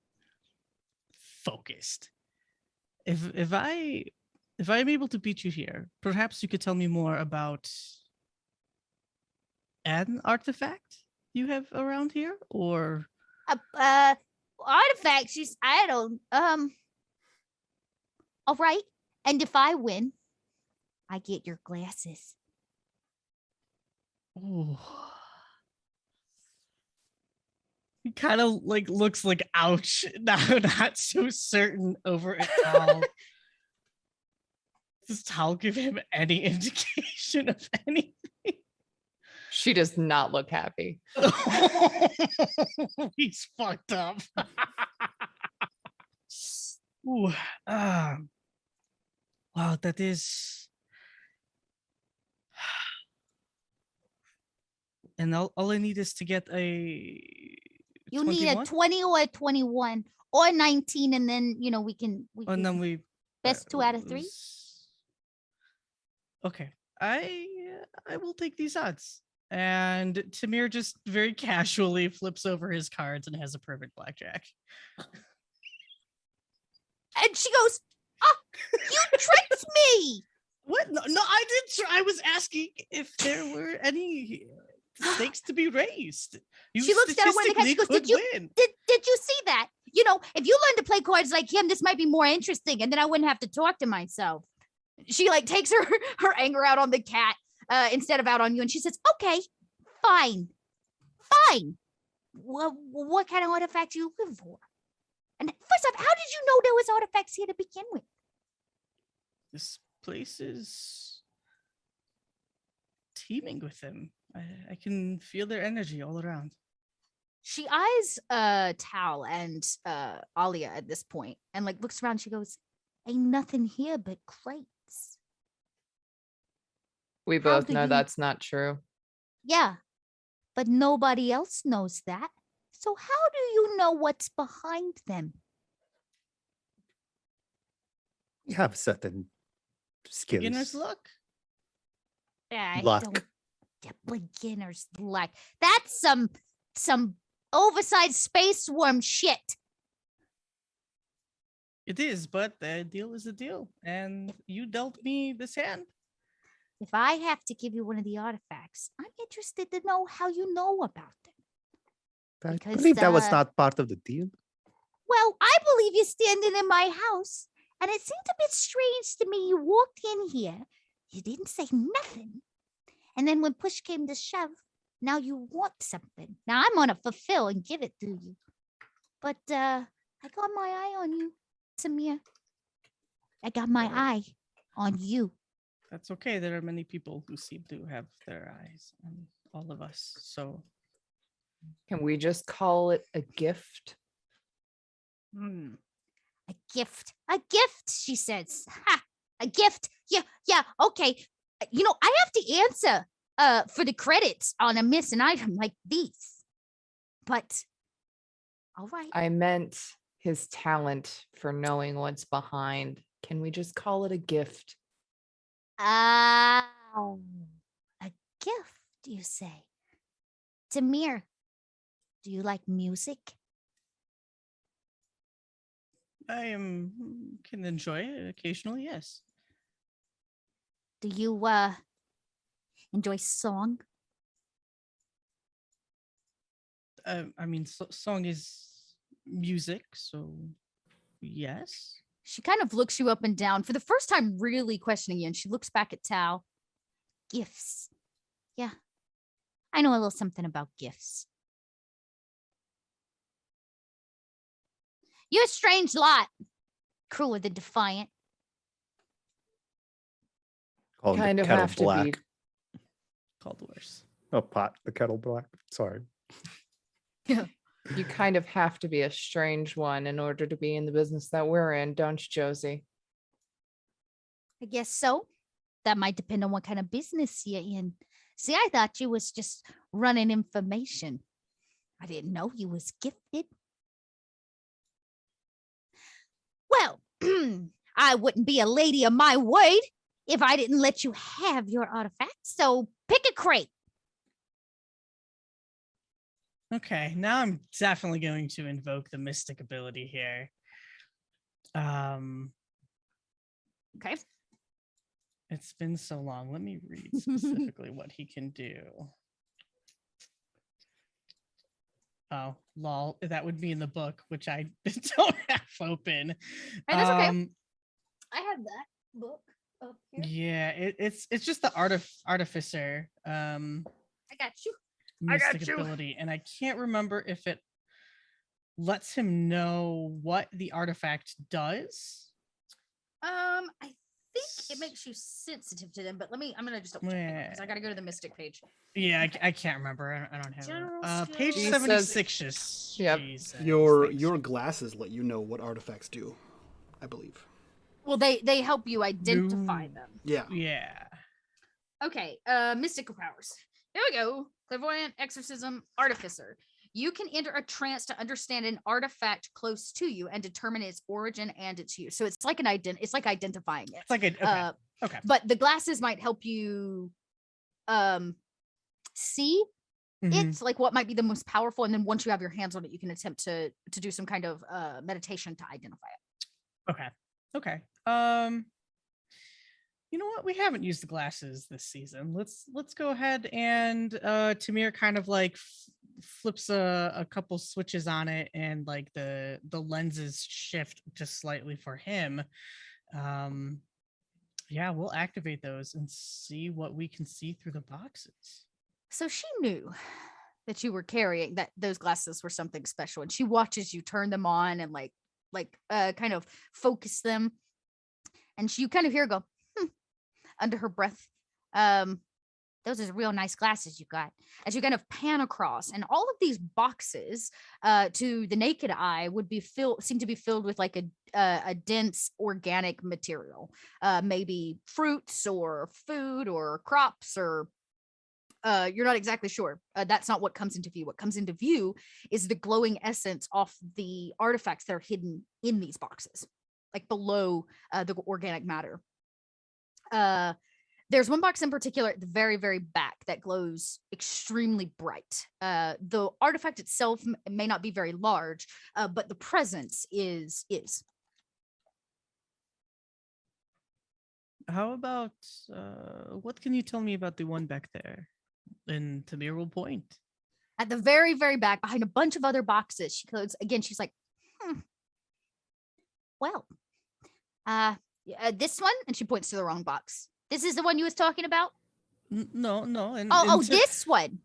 If I am able to beat you here, perhaps you could tell me more about an artifact you have around here, or Artifacts. I don't. All right. And if I win, I get your glasses. oh. He kind of like looks like ouch. Now not so certain over it all. Does Tal give him any indication of anything? She does not look happy. He's fucked up. Ooh, wow, that is. And all I need is to get a. You 21? need a 20 or a 21 or 19, and then we can And then we best 2 out of 3. Okay, I will take these odds. And Tamir just very casually flips over his cards and has a perfect blackjack. And she goes, "Oh, you tricked me!" What? No, I didn't. I was asking if there were any stakes to be raised. You She looks down at one of the cards. She goes, statistically "Did you win. did you see that? If you learn to play cards like him, this might be more interesting, and then I wouldn't have to talk to myself." She like takes her anger out on the cat instead of out on you, and she says, "Okay, fine. Well, what kind of artifacts are you looking for? And first off, how did you know there was artifacts here to begin with?" This place is teeming with them. I can feel their energy all around. She eyes Tal and Alia at this point and like looks around. She goes, "Ain't nothing here but crates." We How both do know you- that's not true. Yeah, but nobody else knows that. So how do you know what's behind them? You have certain skills. Beginner's luck. I Luck. don't. Yeah, beginner's luck. That's some oversized space worm shit. It is, but a deal is a deal. And you dealt me this hand. If I have to give you one of the artifacts, I'm interested to know how you know about them. I because, believe that was uh, not part of the deal. Well, I believe you're standing in my house, and it seemed a bit strange to me. You walked in here, you didn't say nothing, and then when push came to shove, now you want something. Now I'm gonna fulfill and give it to you. But I got my eye on you, Samir. I got my eye on you. That's okay. There are many people who seem to have their eyes on all of us. So Can we just call it a gift? A gift. A gift, she says. Ha! A gift. Yeah, okay. I have to answer for the credits on a missing item like these. But all right. I meant his talent for knowing what's behind. Can we just call it a gift? A gift, you say? Tamir, do you like music? can enjoy it occasionally, yes. Do you enjoy song? Song is music, so yes. She kind of looks you up and down for the first time, really questioning you, and she looks back at Tao. Gifts. Yeah. I know a little something about gifts. You're a strange lot. Crueler than Defiant. Call him Kind the of kettle have to black. be. Called worse. Oh, pot, the kettle black. Sorry. You kind of have to be a strange one in order to be in the business that we're in, don't you, Josie? I guess so. That might depend on what kind of business you're in. See, I thought you was just running information. I didn't know you was gifted. Well, I wouldn't be a lady of my word if I didn't let you have your artifacts. So pick a crate. Okay, now I'm definitely going to invoke the mystic ability here. Okay. It's been so long. Let me read specifically what he can do. Oh, lol. That would be in the book, which I don't have open. Hey, that's okay. I have that book up here. Yeah, it's just the artificer. I got you. Mystic ability, and I can't remember if it lets him know what the artifact does. I think it makes you sensitive to them, but I'm gonna just double check because I gotta go to the Mystic page. Yeah, I can't remember. I don't have General it. Page skills. 76 is. Yep. Your glasses let you know what artifacts do, I believe. Well, they help you identify them. Yeah. Yeah. Okay, mystical powers. Here we go. Clairvoyant, exorcism, artificer. You can enter a trance to understand an artifact close to you and determine its origin and its use. So it's like it's like identifying it. It's like a okay. But the glasses might help you see it's like what might be the most powerful, and then once you have your hands on it, you can attempt to do some kind of meditation to identify it. Okay. You know what? We haven't used the glasses this season. Let's go ahead and Tamir kind of like flips a couple switches on it, and like the lenses shift just slightly for him. Yeah, we'll activate those and see what we can see through the boxes. So she knew that you were carrying that those glasses were something special, and she watches you turn them on and like kind of focus them, and you kind of hear her go under her breath. Those are real nice glasses you got. As you kind of pan across, and all of these boxes, to the naked eye, would be seem to be filled with like a dense organic material, maybe fruits or food or crops, or you're not exactly sure. That's not what comes into view. What comes into view is the glowing essence off the artifacts that are hidden in these boxes, like below the organic matter. There's one box in particular at the very, very back that glows extremely bright. The artifact itself may not be very large, but the presence is. How about what can you tell me about the one back there in Tamir will point? At the very, very back, behind a bunch of other boxes, she goes again. She's like, well, this one, and she points to the wrong box. This is the one you was talking about? No. And This one.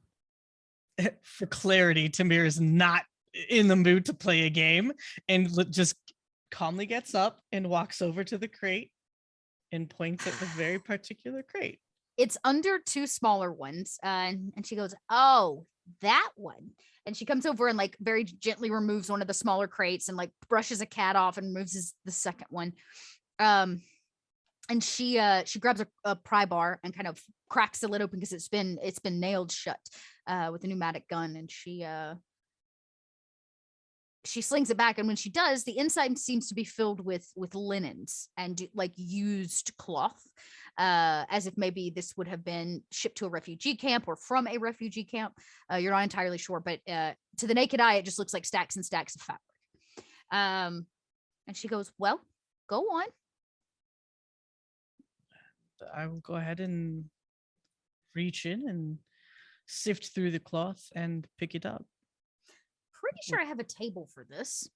For clarity, Tamir is not in the mood to play a game, and just calmly gets up and walks over to the crate and points at the very particular crate. It's under two smaller ones, and she goes, "Oh, that one." And she comes over and like very gently removes one of the smaller crates and like brushes a cat off and removes the second one. And she grabs a pry bar and kind of cracks the lid open because it's been nailed shut with a pneumatic gun, and she slings it back, and when she does, the inside seems to be filled with linens and like used cloth, as if maybe this would have been shipped to a refugee camp or from a refugee camp. You're not entirely sure, but to the naked eye, it just looks like stacks and stacks of fabric. And she goes, "Well, go on." I will go ahead and reach in and sift through the cloth and pick it up. Pretty sure I have a table for this.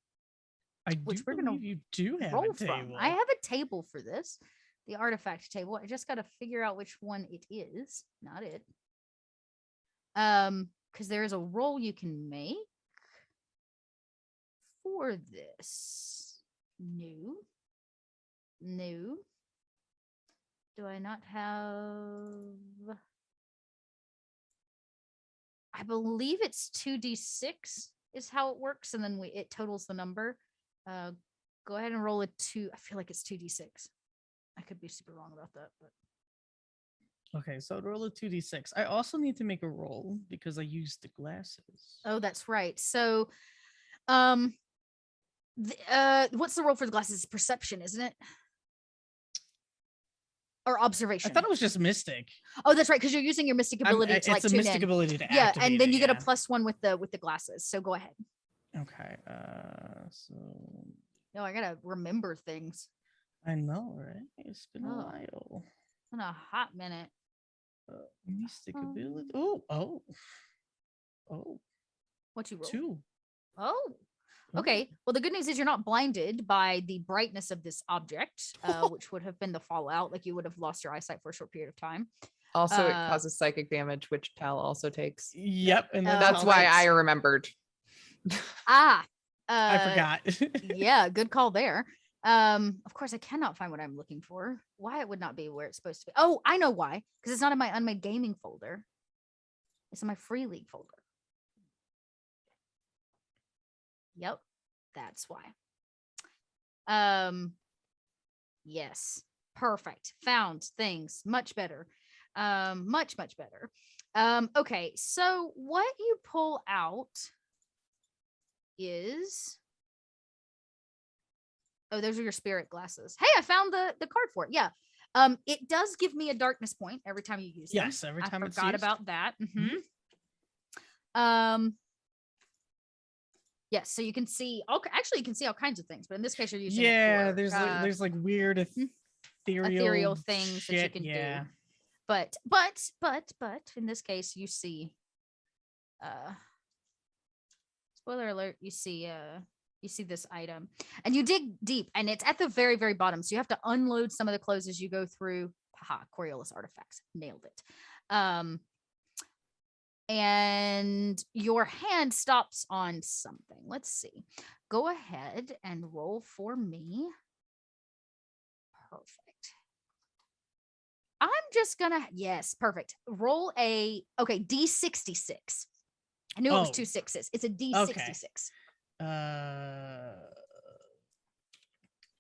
Which we're gonna you do have roll a table. from. I have a table for this, the artifact table. I just got to figure out which one it is. Not it. Because there is a roll you can make for this. No. Do I not have? I believe it's 2d6 is how it works, and then it totals the number. Go ahead and roll a 2. I feel like it's 2d6. I could be super wrong about that, but Okay, so I'd roll a 2d6. I also need to make a roll because I used the glasses. oh, that's right. So, what's the roll for the glasses? Perception, isn't it? Or I observation? thought it was just mystic. Oh, that's right, because you're using your mystic ability to like it's a tune mystic in. ability to Yeah, activate and then it, you get a yeah. +1 with the glasses. So go ahead. Okay, so No, I gotta remember things. I know, right? It's been a Oh. while. In a hot minute. Mystic ability. Oh. What you roll? 2. Oh. Oh. Okay. Well, the good news is you're not blinded by the brightness of this object, which would have been the fallout. Like you would have lost your eyesight for a short period of time. Also, it causes psychic damage, which Tal also takes. Yep, and then That's Oh, why right. I remembered. I forgot. Yeah, good call there. Of course, I cannot find what I'm looking for. Why it would not be where it's supposed to be. Oh, I know why. Because it's not in my unMadeGaming folder. It's in my Free League folder. Yep, that's why. Yes, perfect. Found things much better. Much better. Okay, so what you pull out is, oh, those are your spirit glasses. Hey, I found the card for it. Yeah. It does give me a darkness point every time you use them. Yes, every time I it's forgot used. about that. Yes, so you can see actually you can see all kinds of things, but in this case you're using Yeah, it for, there's like weird ethereal things shit, that you can yeah. do. But in this case you see spoiler alert, you see this item and you dig deep and it's at the very, very bottom. So you have to unload some of the clothes as you go through. Haha, Coriolis artifacts. Nailed it. And your hand stops on something. Let's see. Go ahead and roll for me. Perfect. I'm just gonna, yes, perfect. Roll a, okay, D66. I knew it was 2 6s. It's a D66.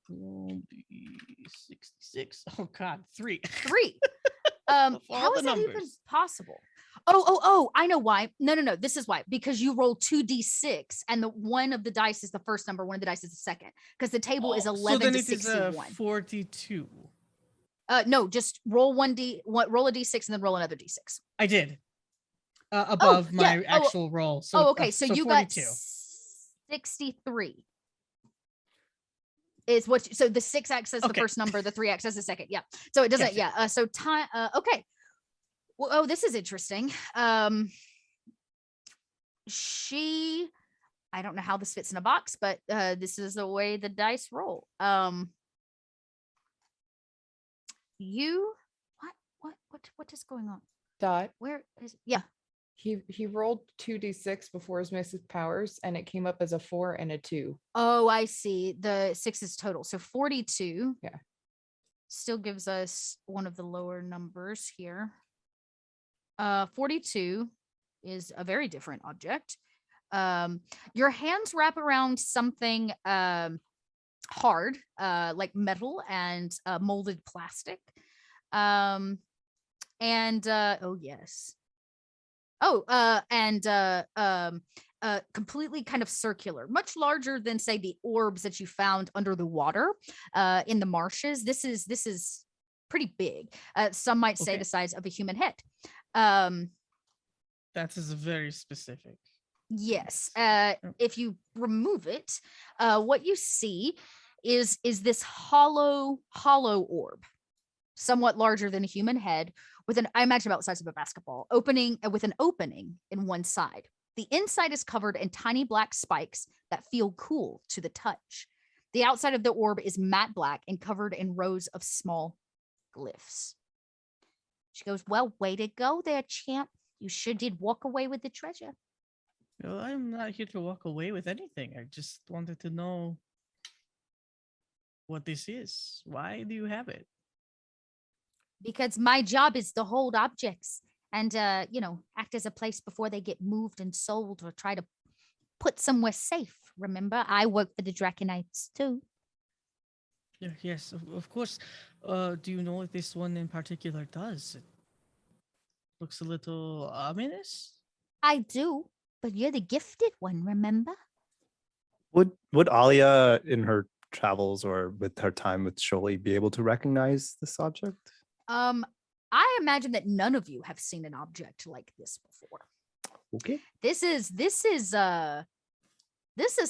Roll D66. Oh God, 3. 3. Of all How the is that even numbers. possible? Oh, I know why. No. This is why. Because you roll 2d6 and the one of the dice is the first number, one of the dice is the second. Because the table is 11 so then to it is 61. 42. No, just roll roll a d6 and then roll another d6. I did. Above yeah. my actual roll. So okay. So you 42. got 63. Is what so the 6 acts as the first number, the 3 acts as the second. Yeah. So it doesn't, Gotcha. yeah. So time okay. Well, oh, this is interesting. I don't know how this fits in a box, but this is the way the dice roll. You what is going on? Dot. Where is yeah. He rolled 2d6 before his mystic powers, and it came up as a 4 and a 2. Oh, I see. The 6 is total. So 42. Yeah. still gives us one of the lower numbers here. 42 is a very different object. Your hands wrap around something hard, like metal and molded plastic. Oh yes. Completely kind of circular, much larger than say the orbs that you found under the water in the marshes. This is pretty big. Some might say Okay. the size of a human head. That is very specific. Yes. Oh. If you remove it, what you see is this hollow orb, somewhat larger than a human head, with I imagine about the size of a basketball, opening with an opening in one side. The inside is covered in tiny black spikes that feel cool to the touch. The outside of the orb is matte black and covered in rows of small glyphs. She goes, "Well, way to go there, champ. You sure did walk away with the treasure." Well, I'm not here to walk away with anything. I just wanted to know what this is. Why do you have it? Because my job is to hold objects and act as a place before they get moved and sold or try to put somewhere safe. Remember, I work for the Draconites too. Yes, of course. Do you know what this one in particular does? It looks a little ominous. I do, but you're the gifted one, remember? Would Alia, in her travels or with her time with Sholi, be able to recognize this object? I imagine that none of you have seen an object like this before. Okay. This is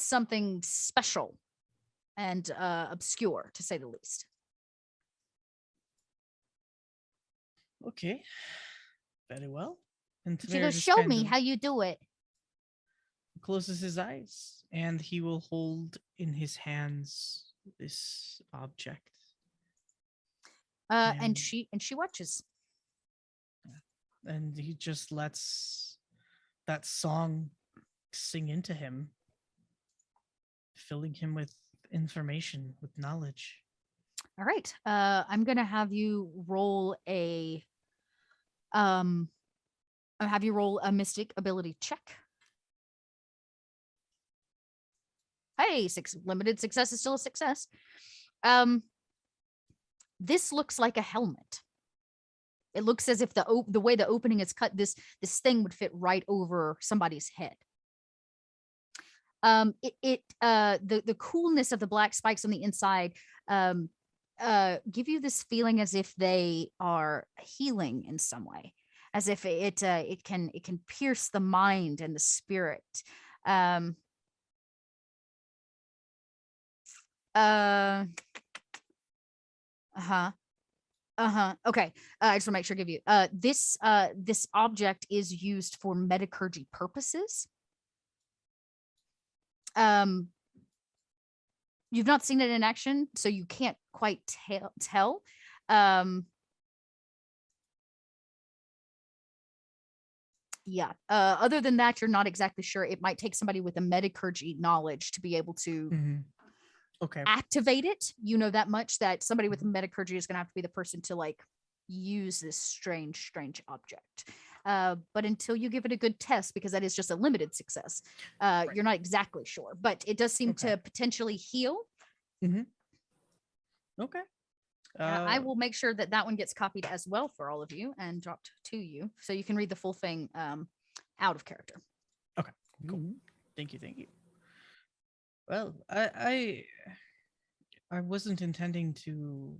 something special and obscure, to say the least. Okay, very well. And She Tver goes, just "Show kind me of how you do it." closes his eyes, and he will hold in his hands this object. And And- she watches. And he just lets that song sing into him, filling him with information, with knowledge. All right. I'm gonna have you roll a mystic ability check. Hey, limited success is still a success. This looks like a helmet. It looks as if the way the opening is cut, this thing would fit right over somebody's head. The coolness of the black spikes on the inside give you this feeling as if they are healing in some way, as if it can pierce the mind and the spirit. Okay. I just want to make sure I give you this object is used for metacurgy purposes. You've not seen it in action, so you can't quite tell. Yeah. Other than that, you're not exactly sure. It might take somebody with a metacurgy knowledge to be able to Okay. activate it. You know that much, that somebody with metacurgy is going to have to be the person to like use this strange object. But until you give it a good test, because that is just a limited success, you're not exactly sure. But it does seem to potentially heal. Okay. I will make sure that one gets copied as well for all of you and dropped to you, so you can read the full thing out of character. Okay. Cool. Thank you. Well, I wasn't intending to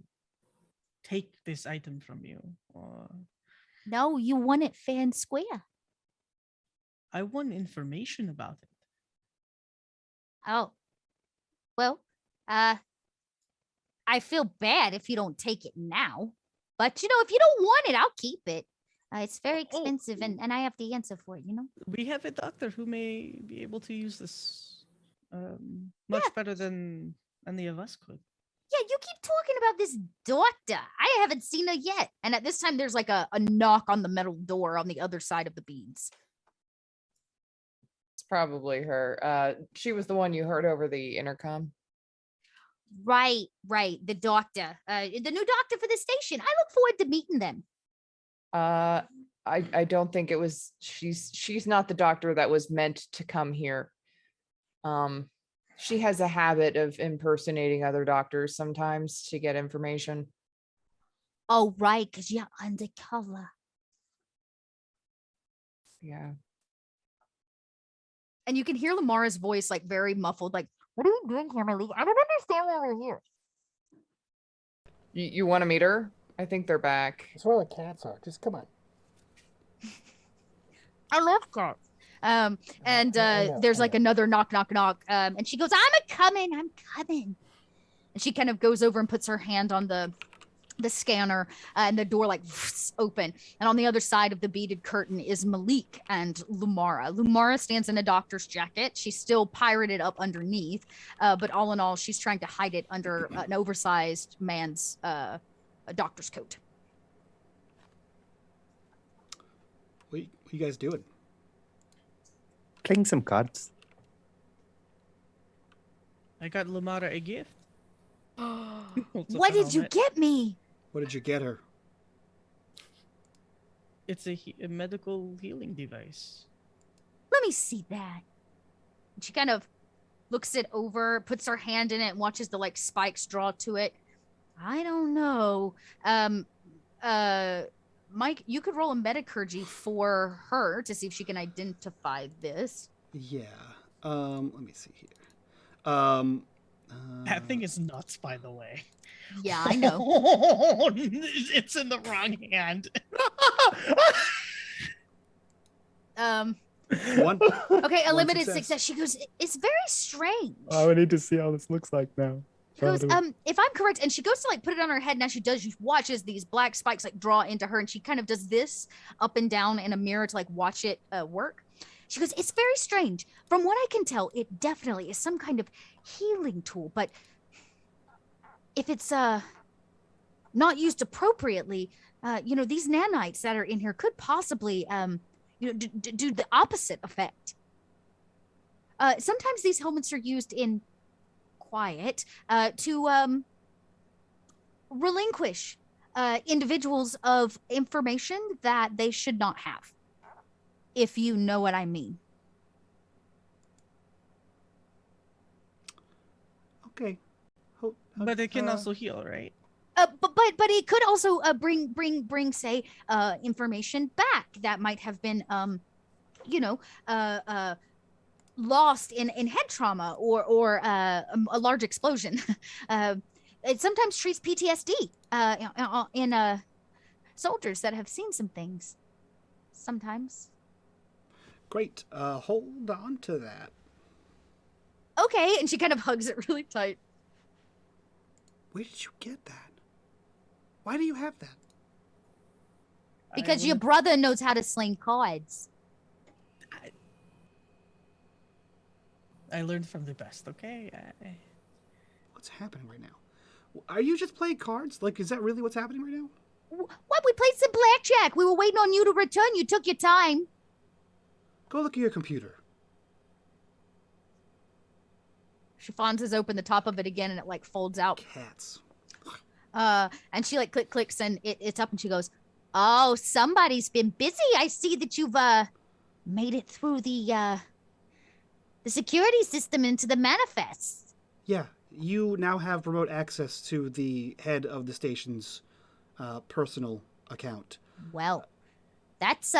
take this item from you. No, you won it fair and square. I want information about it. Oh. Well, I feel bad if you don't take it now. But, if you don't want it, I'll keep it. It's very expensive, and I have the answer for it, We have a doctor who may be able to use this much better than any of us could. Yeah, you keep talking about this doctor. I haven't seen her yet. And at this time, there's like a knock on the metal door on the other side of the beads. It's probably her. She was the one you heard over the intercom. Right. The doctor. The new doctor for the station. I look forward to meeting them. I don't think it was. She's not the doctor that was meant to come here. She has a habit of impersonating other doctors sometimes to get information. Oh, right, because you're undercover. Yeah. And you can hear Lamara's voice like very muffled, like, "What are you doing here, Malik? I don't understand why we're here." You want to meet her? I think they're back. That's where the cats are. Just come on. I love cats. And I know, there's I like know. another knock. And she goes, I'm coming. And she kind of goes over and puts her hand on the scanner, and the door like open. And on the other side of the beaded curtain is Malik and Lumara. Lumara stands in a doctor's jacket. She's still pirated up underneath, but all in all, she's trying to hide it under an oversized man's a doctor's coat. What you guys doing? Playing some cards. I got Lamara a gift. What did you get me? What did you get her? It's a medical healing device. Let me see that. And she kind of looks it over, puts her hand in it, and watches the like spikes draw to it. I don't know. Mike, you could roll a metacurgy for her to see if she can identify this. Yeah. Let me see here. That thing is nuts, by the way. Yeah, I know. It's in the wrong hand. One. Okay, a One limited success. success. She goes, it's very strange. I need to see how this looks like now. She goes, if I'm correct, and she goes to like put it on her head, and as she does, she watches these black spikes like draw into her, and she kind of does this up and down in a mirror to like watch it work. She goes, it's very strange. From what I can tell, it definitely is some kind of healing tool, but if it's not used appropriately, these nanites that are in here could possibly do the opposite effect. Sometimes these helmets are used in quiet to relinquish individuals of information that they should not have, if you know what I mean. Okay. But it can also heal, right? But it could also bring say information back that might have been lost in head trauma or a large explosion. It sometimes treats PTSD in soldiers that have seen some things. Sometimes. Great. Hold on to that. Okay, and she kind of hugs it really tight. Where did you get that? Why do you have that? Because your brother knows how to sling cards. I learned from the best, okay? What's happening right now? Are you just playing cards? Like, is that really what's happening right now? What? We played some blackjack. We were waiting on you to return. You took your time. Go look at your computer. She fonzes open the top of it again, and it like folds out. Cats. And she like clicks, and it's up, and she goes, "Oh, somebody's been busy. I see that you've made it through the security system into the manifest." Yeah, you now have remote access to the head of the station's personal account. Well, that's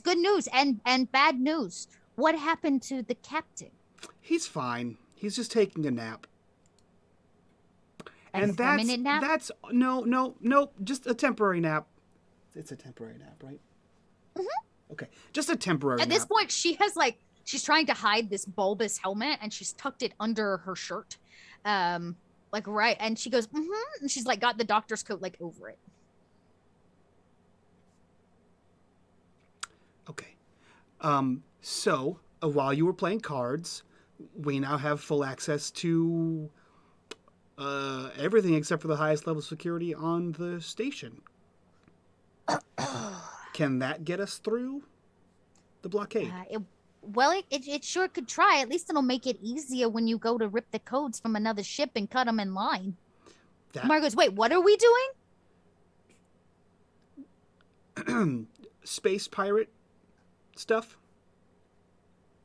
good news and bad news. What happened to the captain? He's fine. He's just taking a nap. A permanent nap? That's no, just a temporary nap. It's a temporary nap, right? Mm-hmm. Okay, just a temporary At nap. this point, she's trying to hide this bulbous helmet, and she's tucked it under her shirt, like right. And she goes, and she's like got the doctor's coat like over it. Okay. So while you were playing cards, we now have full access to everything except for the highest level of security on the station. Can that get us through the blockade? Well, it sure could try. At least it'll make it easier when you go to rip the codes from another ship and cut them in line. That Mar goes, wait, what are we doing? space pirate stuff.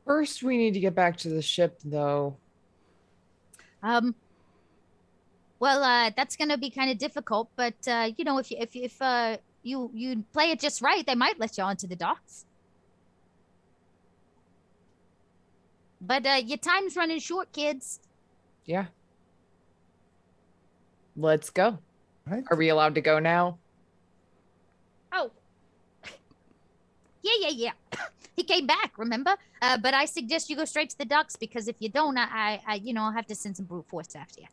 First, we need to get back to the ship, though. Well, that's gonna be kind of difficult, but you know, if you play it just right, they might let you onto the docks. But your time's running short, kids. Yeah. Let's go. Right. Are we allowed to go now? Oh. Yeah. He came back, remember? But I suggest you go straight to the docks because if you don't, I'll have to send some brute force after you.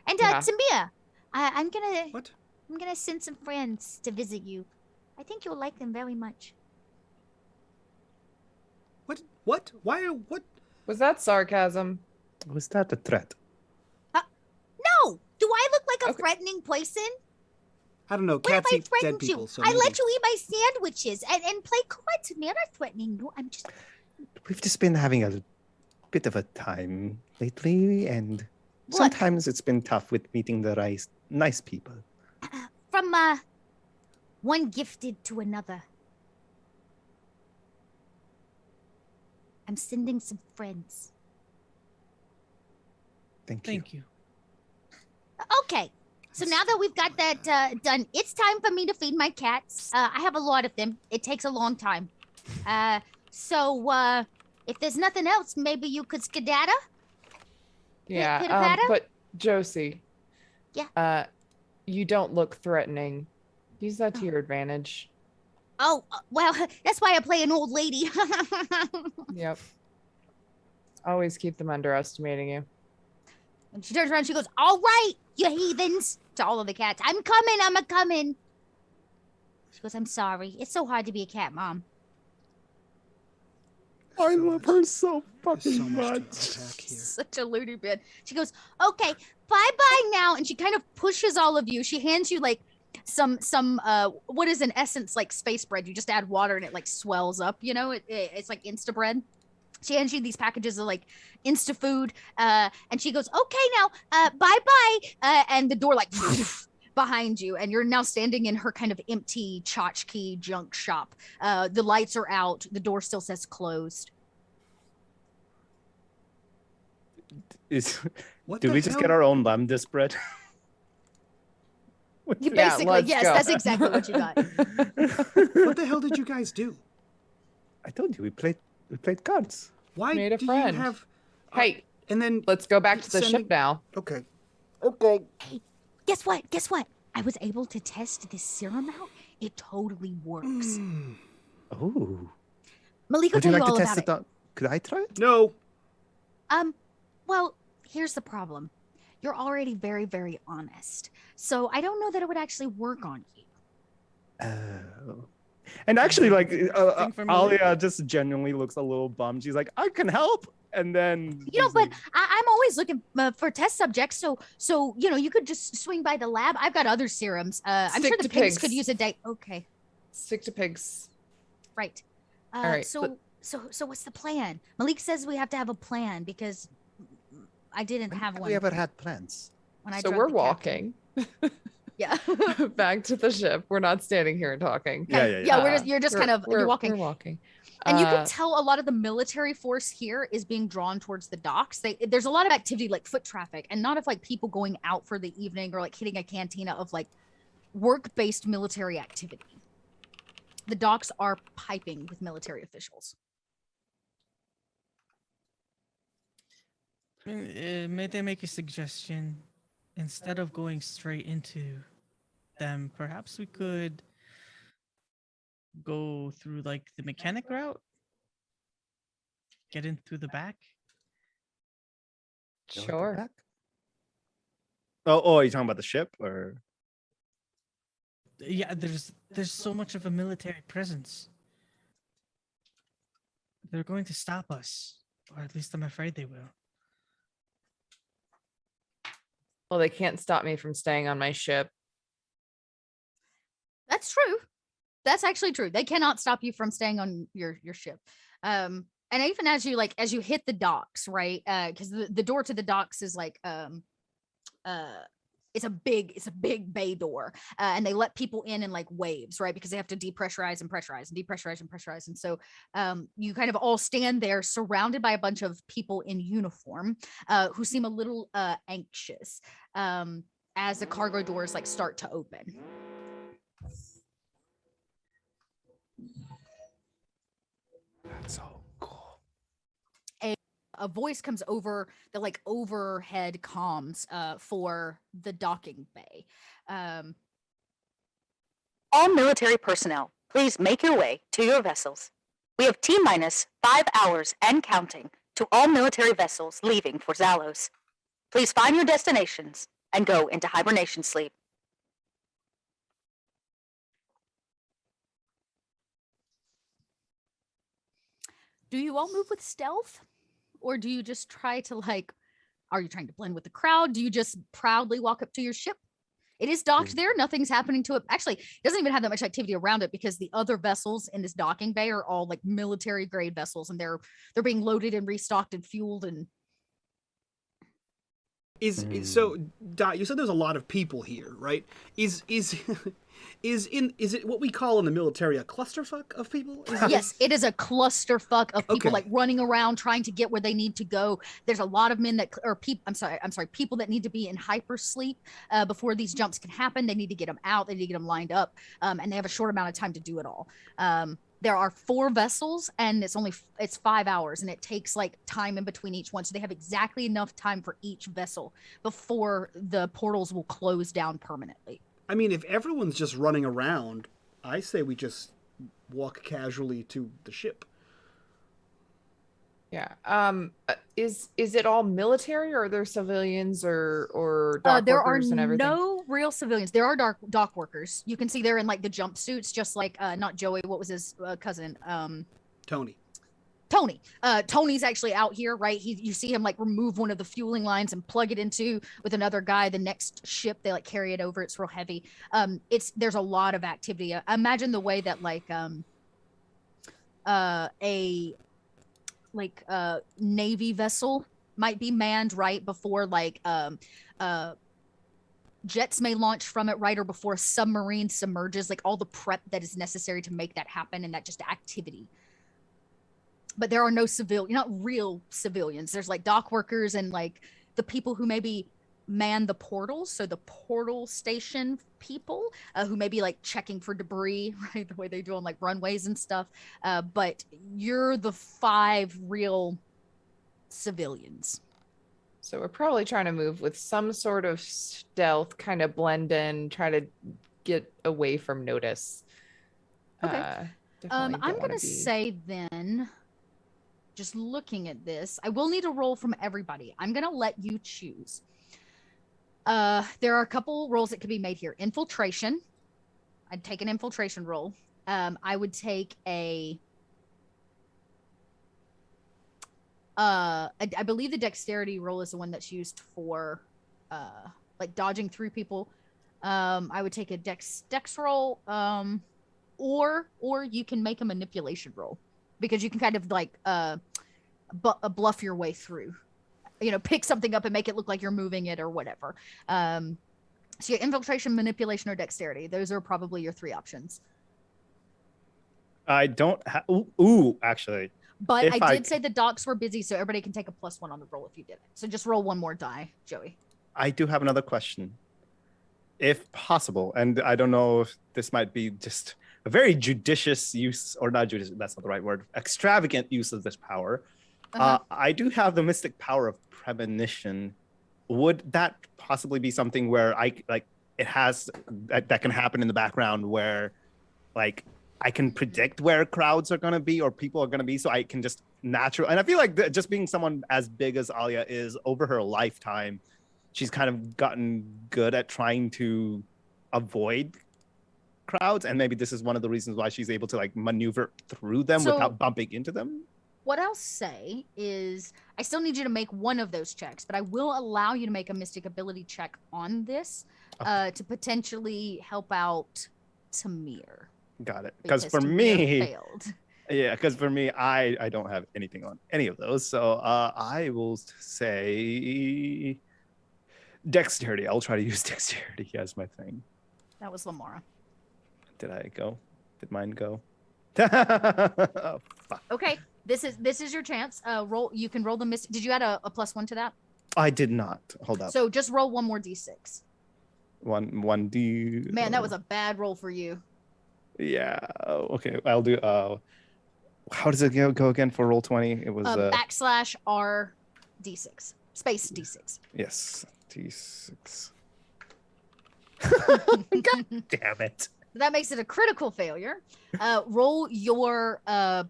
And Yeah. Tamia, I'm What? gonna send some friends to visit you. I think you'll like them very much. What? Why? What? Was that sarcasm? Was that a threat? No! Do I look like a Okay. threatening person? I don't know. What if Cats I eat dead threatened people. you? So I maybe. let you eat my sandwiches and play cards with me. I'm not threatening you. I'm just. We've just been having a bit of a time lately, and What? sometimes it's been tough with meeting the nice people. From one gifted to another. I'm sending some friends. Thank you. Thank you. Okay. So now that we've got that done, it's time for me to feed my cats. I have a lot of them. It takes a long time. So if there's nothing else, maybe you could skedaddle? Yeah. Pitter-patter? But Josie. Yeah. You don't look threatening. Use that to your advantage. Oh, well, that's why I play an old lady. Yep. Always keep them underestimating you. And she turns around and she goes, all right, you heathens, to all of the cats. I'm coming. She goes, I'm sorry. It's so hard to be a cat mom. I love her so There's so fucking much to much. unpack here. Such a loony bin. She goes, okay, bye-bye now. And she kind of pushes all of you. She hands you like some what is in essence like space bread. You just add water and it like swells up, you know? It's like Insta bread. She hands you these packages of like Insta food, and she goes, okay now, bye-bye. And the door like behind you, and you're now standing in her kind of empty tchotchke junk shop. The lights are out. The door still says closed. What Do the we just hell? get our own lambda spread? You Yeah, basically, let's yes, go. that's exactly what you got. What the hell did you guys do? I told you we played cards. Why Made a do friend. you have? Hey, And then let's go back to the sending- ship now. Okay. Hey, guess what? I was able to test this serum out. It totally works. Oh. Malik will Would tell you you like all to about test it. it out? Could I try it? No. Well, here's the problem. You're already very, very honest. So I don't know that it would actually work on you. Oh. And actually, like, Thing for Malik? Alia just genuinely looks a little bummed. She's like, I can help. And then. You know, just but like, I'm always looking for test subjects. So you know, you could just swing by the lab. I've got other serums. I'm sure Stick the to pigs could pigs. use a day. Okay, Stick to pigs. right. right, So what's the plan? Malik says we have to have a plan because I didn't when have have one we ever had plans? when I So drugged we're the captain. walking Yeah. back to the ship. We're not standing here and talking. Okay, yeah, you're just kind of you're walking. We're walking. And you can tell a lot of the military force here is being drawn towards the docks. There's a lot of activity like foot traffic and not of like people going out for the evening or like hitting a cantina, of like work-based military activity. The docks are piping with military officials. May I make a suggestion? Instead of going straight into them, perhaps we could go through like the mechanic route, get in through the back. Go at the Sure. back? Oh, are you talking about the ship or? Yeah, there's so much of a military presence. They're going to stop us, or at least I'm afraid they will. Well, they can't stop me from staying on my ship. That's true. That's actually true. They cannot stop you from staying on your ship. and even as you hit the docks, right? Because the door to the docks is like it's a big bay door, and they let people in like waves, right? Because they have to depressurize and pressurize and depressurize and pressurize. And so you kind of all stand there surrounded by a bunch of people in uniform who seem a little anxious as the cargo doors like start to open. That's so cool. A voice comes over the like overhead comms for the docking bay. All military personnel, please make your way to your vessels. We have T-minus 5 hours and counting to all military vessels leaving for Zalos. Please find your destinations and go into hibernation sleep. Do you all move with stealth? Or do you just try to like, are you trying to blend with the crowd? Do you just proudly walk up to your ship? It is docked there. Nothing's happening to it. Actually, it doesn't even have that much activity around it because the other vessels in this docking bay are all like military grade vessels, and they're being loaded and restocked and fueled. And So, Dot, you said there's a lot of people here, right? Is it what we call in the military a clusterfuck of people? Yes, it is a clusterfuck of people Okay. like running around trying to get where they need to go. There's a lot of men that or people. I'm sorry, people that need to be in hypersleep before these jumps can happen. They need to get them out. They need to get them lined up, and they have a short amount of time to do it all. There are 4 vessels, and it's 5 hours, and it takes like time in between each one. So they have exactly enough time for each vessel before the portals will close down permanently. I mean, if everyone's just running around, I say we just walk casually to the ship. Yeah. Is it all military, or are there civilians or dock There are workers and everything? no real civilians. There are dock workers. You can see they're in like the jumpsuits, just like not Joey. What was his cousin? Tony. Tony. Tony's actually out here, right? You see him like remove one of the fueling lines and plug it into with another guy. The next ship, they like carry it over. It's real heavy. There's a lot of activity. Imagine the way that like a Navy vessel might be manned right before like jets may launch from it right or before a submarine submerges, like all the prep that is necessary to make that happen, and that just activity. But there are no not real civilians. There's like dock workers and like the people who maybe man the portals. So the portal station people who may be like checking for debris, right? The way they do on like runways and stuff. But you're the 5 real civilians. So we're probably trying to move with some sort of stealth, kind of blend in, try to get away from notice. Okay. I'm going to say then, just looking at this, I will need a roll from everybody. I'm going to let you choose. There are a couple rolls that could be made here. Infiltration. I'd take an infiltration roll. I would take I believe the dexterity roll is the one that's used for like dodging through people. I would take a dex roll, or you can make a manipulation roll, because you can kind of like bluff your way through, pick something up and make it look like you're moving it or whatever. So your infiltration, manipulation, or dexterity, those are probably your 3 options. I don't have. Actually. But I did say the docks were busy, so everybody can take a +1 on the roll if you did it. So just roll one more die, Joey. I do have another question, if possible, and I don't know if this might be just a very judicious use, or not judicious, that's not the right word, extravagant use of this power. I do have the mystic power of premonition. Would that possibly be something where it has that can happen in the background, where like I can predict where crowds are going to be or people are going to be, so I can just naturally, and I feel like just being someone as big as Alia is, over her lifetime, she's kind of gotten good at trying to avoid crowds, and maybe this is one of the reasons why she's able to like maneuver through them without bumping into them. What I'll say is I still need you to make one of those checks, but I will allow you to make a mystic ability check on this to potentially help out Tamir. Got it. Because for me, failed. Yeah, because for me, I don't have anything on any of those. So I will say dexterity. I'll try to use dexterity as my thing. That was Lamara. Did I go? Did mine go? Oh, fuck. Okay, this is your chance. Roll. You can roll the miss. Did you add a +1 to that? I did not. Hold up. So just roll one more d6. One D. Man, that was a bad roll for you. Yeah. Okay. I'll do. How does it go again for roll 20? It was /R d6 space d6. Yes, d6. God damn it. That makes it a critical failure. Roll your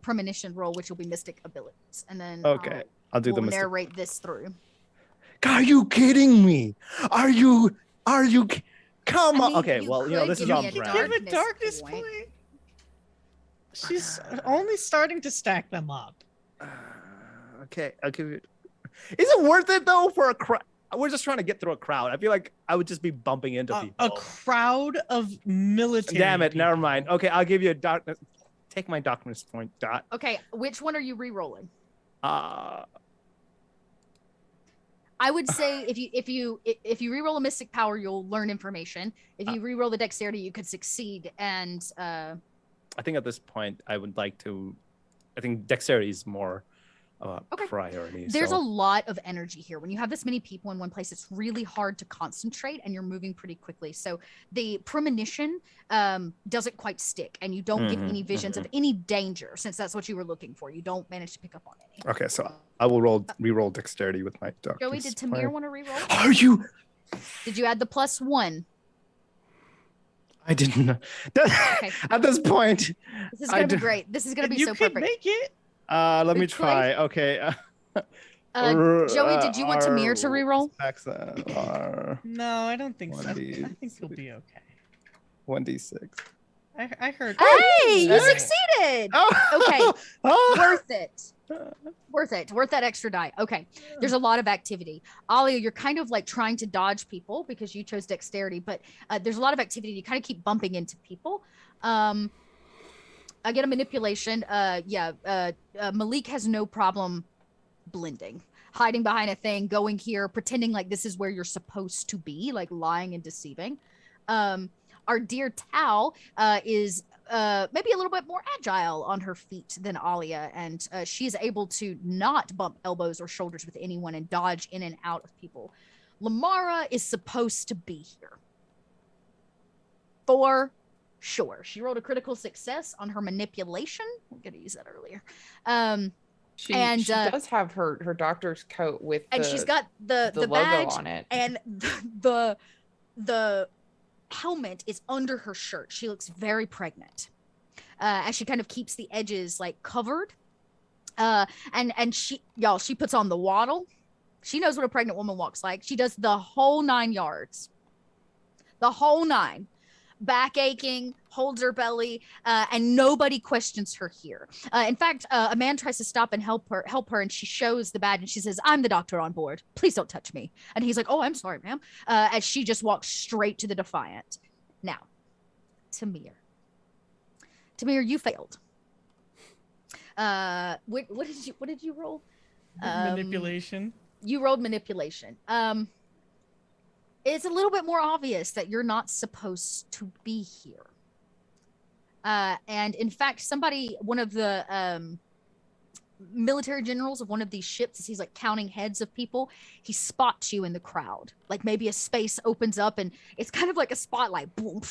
premonition roll, which will be mystic abilities, and then Okay, I'll do the mystic. narrate this through. Are you kidding me? Are you? Come on. mean, Okay. you Well, could this is give on me a Give brand. a darkness point. She's only starting to stack them up. Okay. I'll give it. Is it worth it though for a crowd? We're just trying to get through a crowd. I feel like I would just be bumping into people. A crowd of military. Damn it! Never people. mind. Okay, I'll give you a darkness. Take my darkness point. Dot. Okay, which one are you re-rolling? Uh. I would say if you re-roll a mystic power, you'll learn information. If you re-roll the dexterity, you could succeed. And I think at this point, I would like to. I think dexterity is more Okay. priority. There's so. a lot of energy here. When you have this many people in one place, it's really hard to concentrate, and you're moving pretty quickly. So the premonition doesn't quite stick, and you don't get any visions of any danger, since that's what you were looking for. You don't manage to pick up on any. Okay, so I will re-roll dexterity with my darkness. Joey, did Tamir want to re-roll? Are you? Did you add the +1? I didn't. Okay. At this point, This is gonna be great. This is gonna be You so could perfect. make it. let me Good try. Okay. Joey, did you want Tamir to re-roll? No, I don't think so. I 1d6. think you'll be okay. 1d6. I heard. Hey, you Hey. succeeded. Oh. Okay. Oh. Worth it. Worth that extra die. Okay. There's a lot of activity. Alia, you're kind of like trying to dodge people because you chose dexterity, but there's a lot of activity. You kind of keep bumping into people. I get a manipulation. Malik has no problem blending, hiding behind a thing, going here, pretending like this is where you're supposed to be, like lying and deceiving. Our dear Tao is maybe a little bit more agile on her feet than Alia, and she's able to not bump elbows or shoulders with anyone and dodge in and out of people. Lamara is supposed to be here. For sure. She rolled a critical success on her manipulation. I'm going to use that earlier. She And, does have her doctor's coat with and she's got the logo badge on it. and the helmet is under her shirt. She looks very pregnant as she kind of keeps the edges like covered. And she puts on the waddle. She knows what a pregnant woman walks like. She does the whole 9 yards. The whole 9. Back aching, holds her belly, and nobody questions her here. In fact, a man tries to stop and help her, and she shows the badge and she says, "I'm the doctor on board. Please don't touch me." And he's like, "Oh, I'm sorry, ma'am." As she just walks straight to the Defiant. Now, Tamir, you failed. What did you roll? Manipulation. You rolled manipulation. It's a little bit more obvious that you're not supposed to be here. And in fact, one of the military generals of one of these ships, as he's like counting heads of people, he spots you in the crowd. Like maybe a space opens up and it's kind of like a spotlight, boom,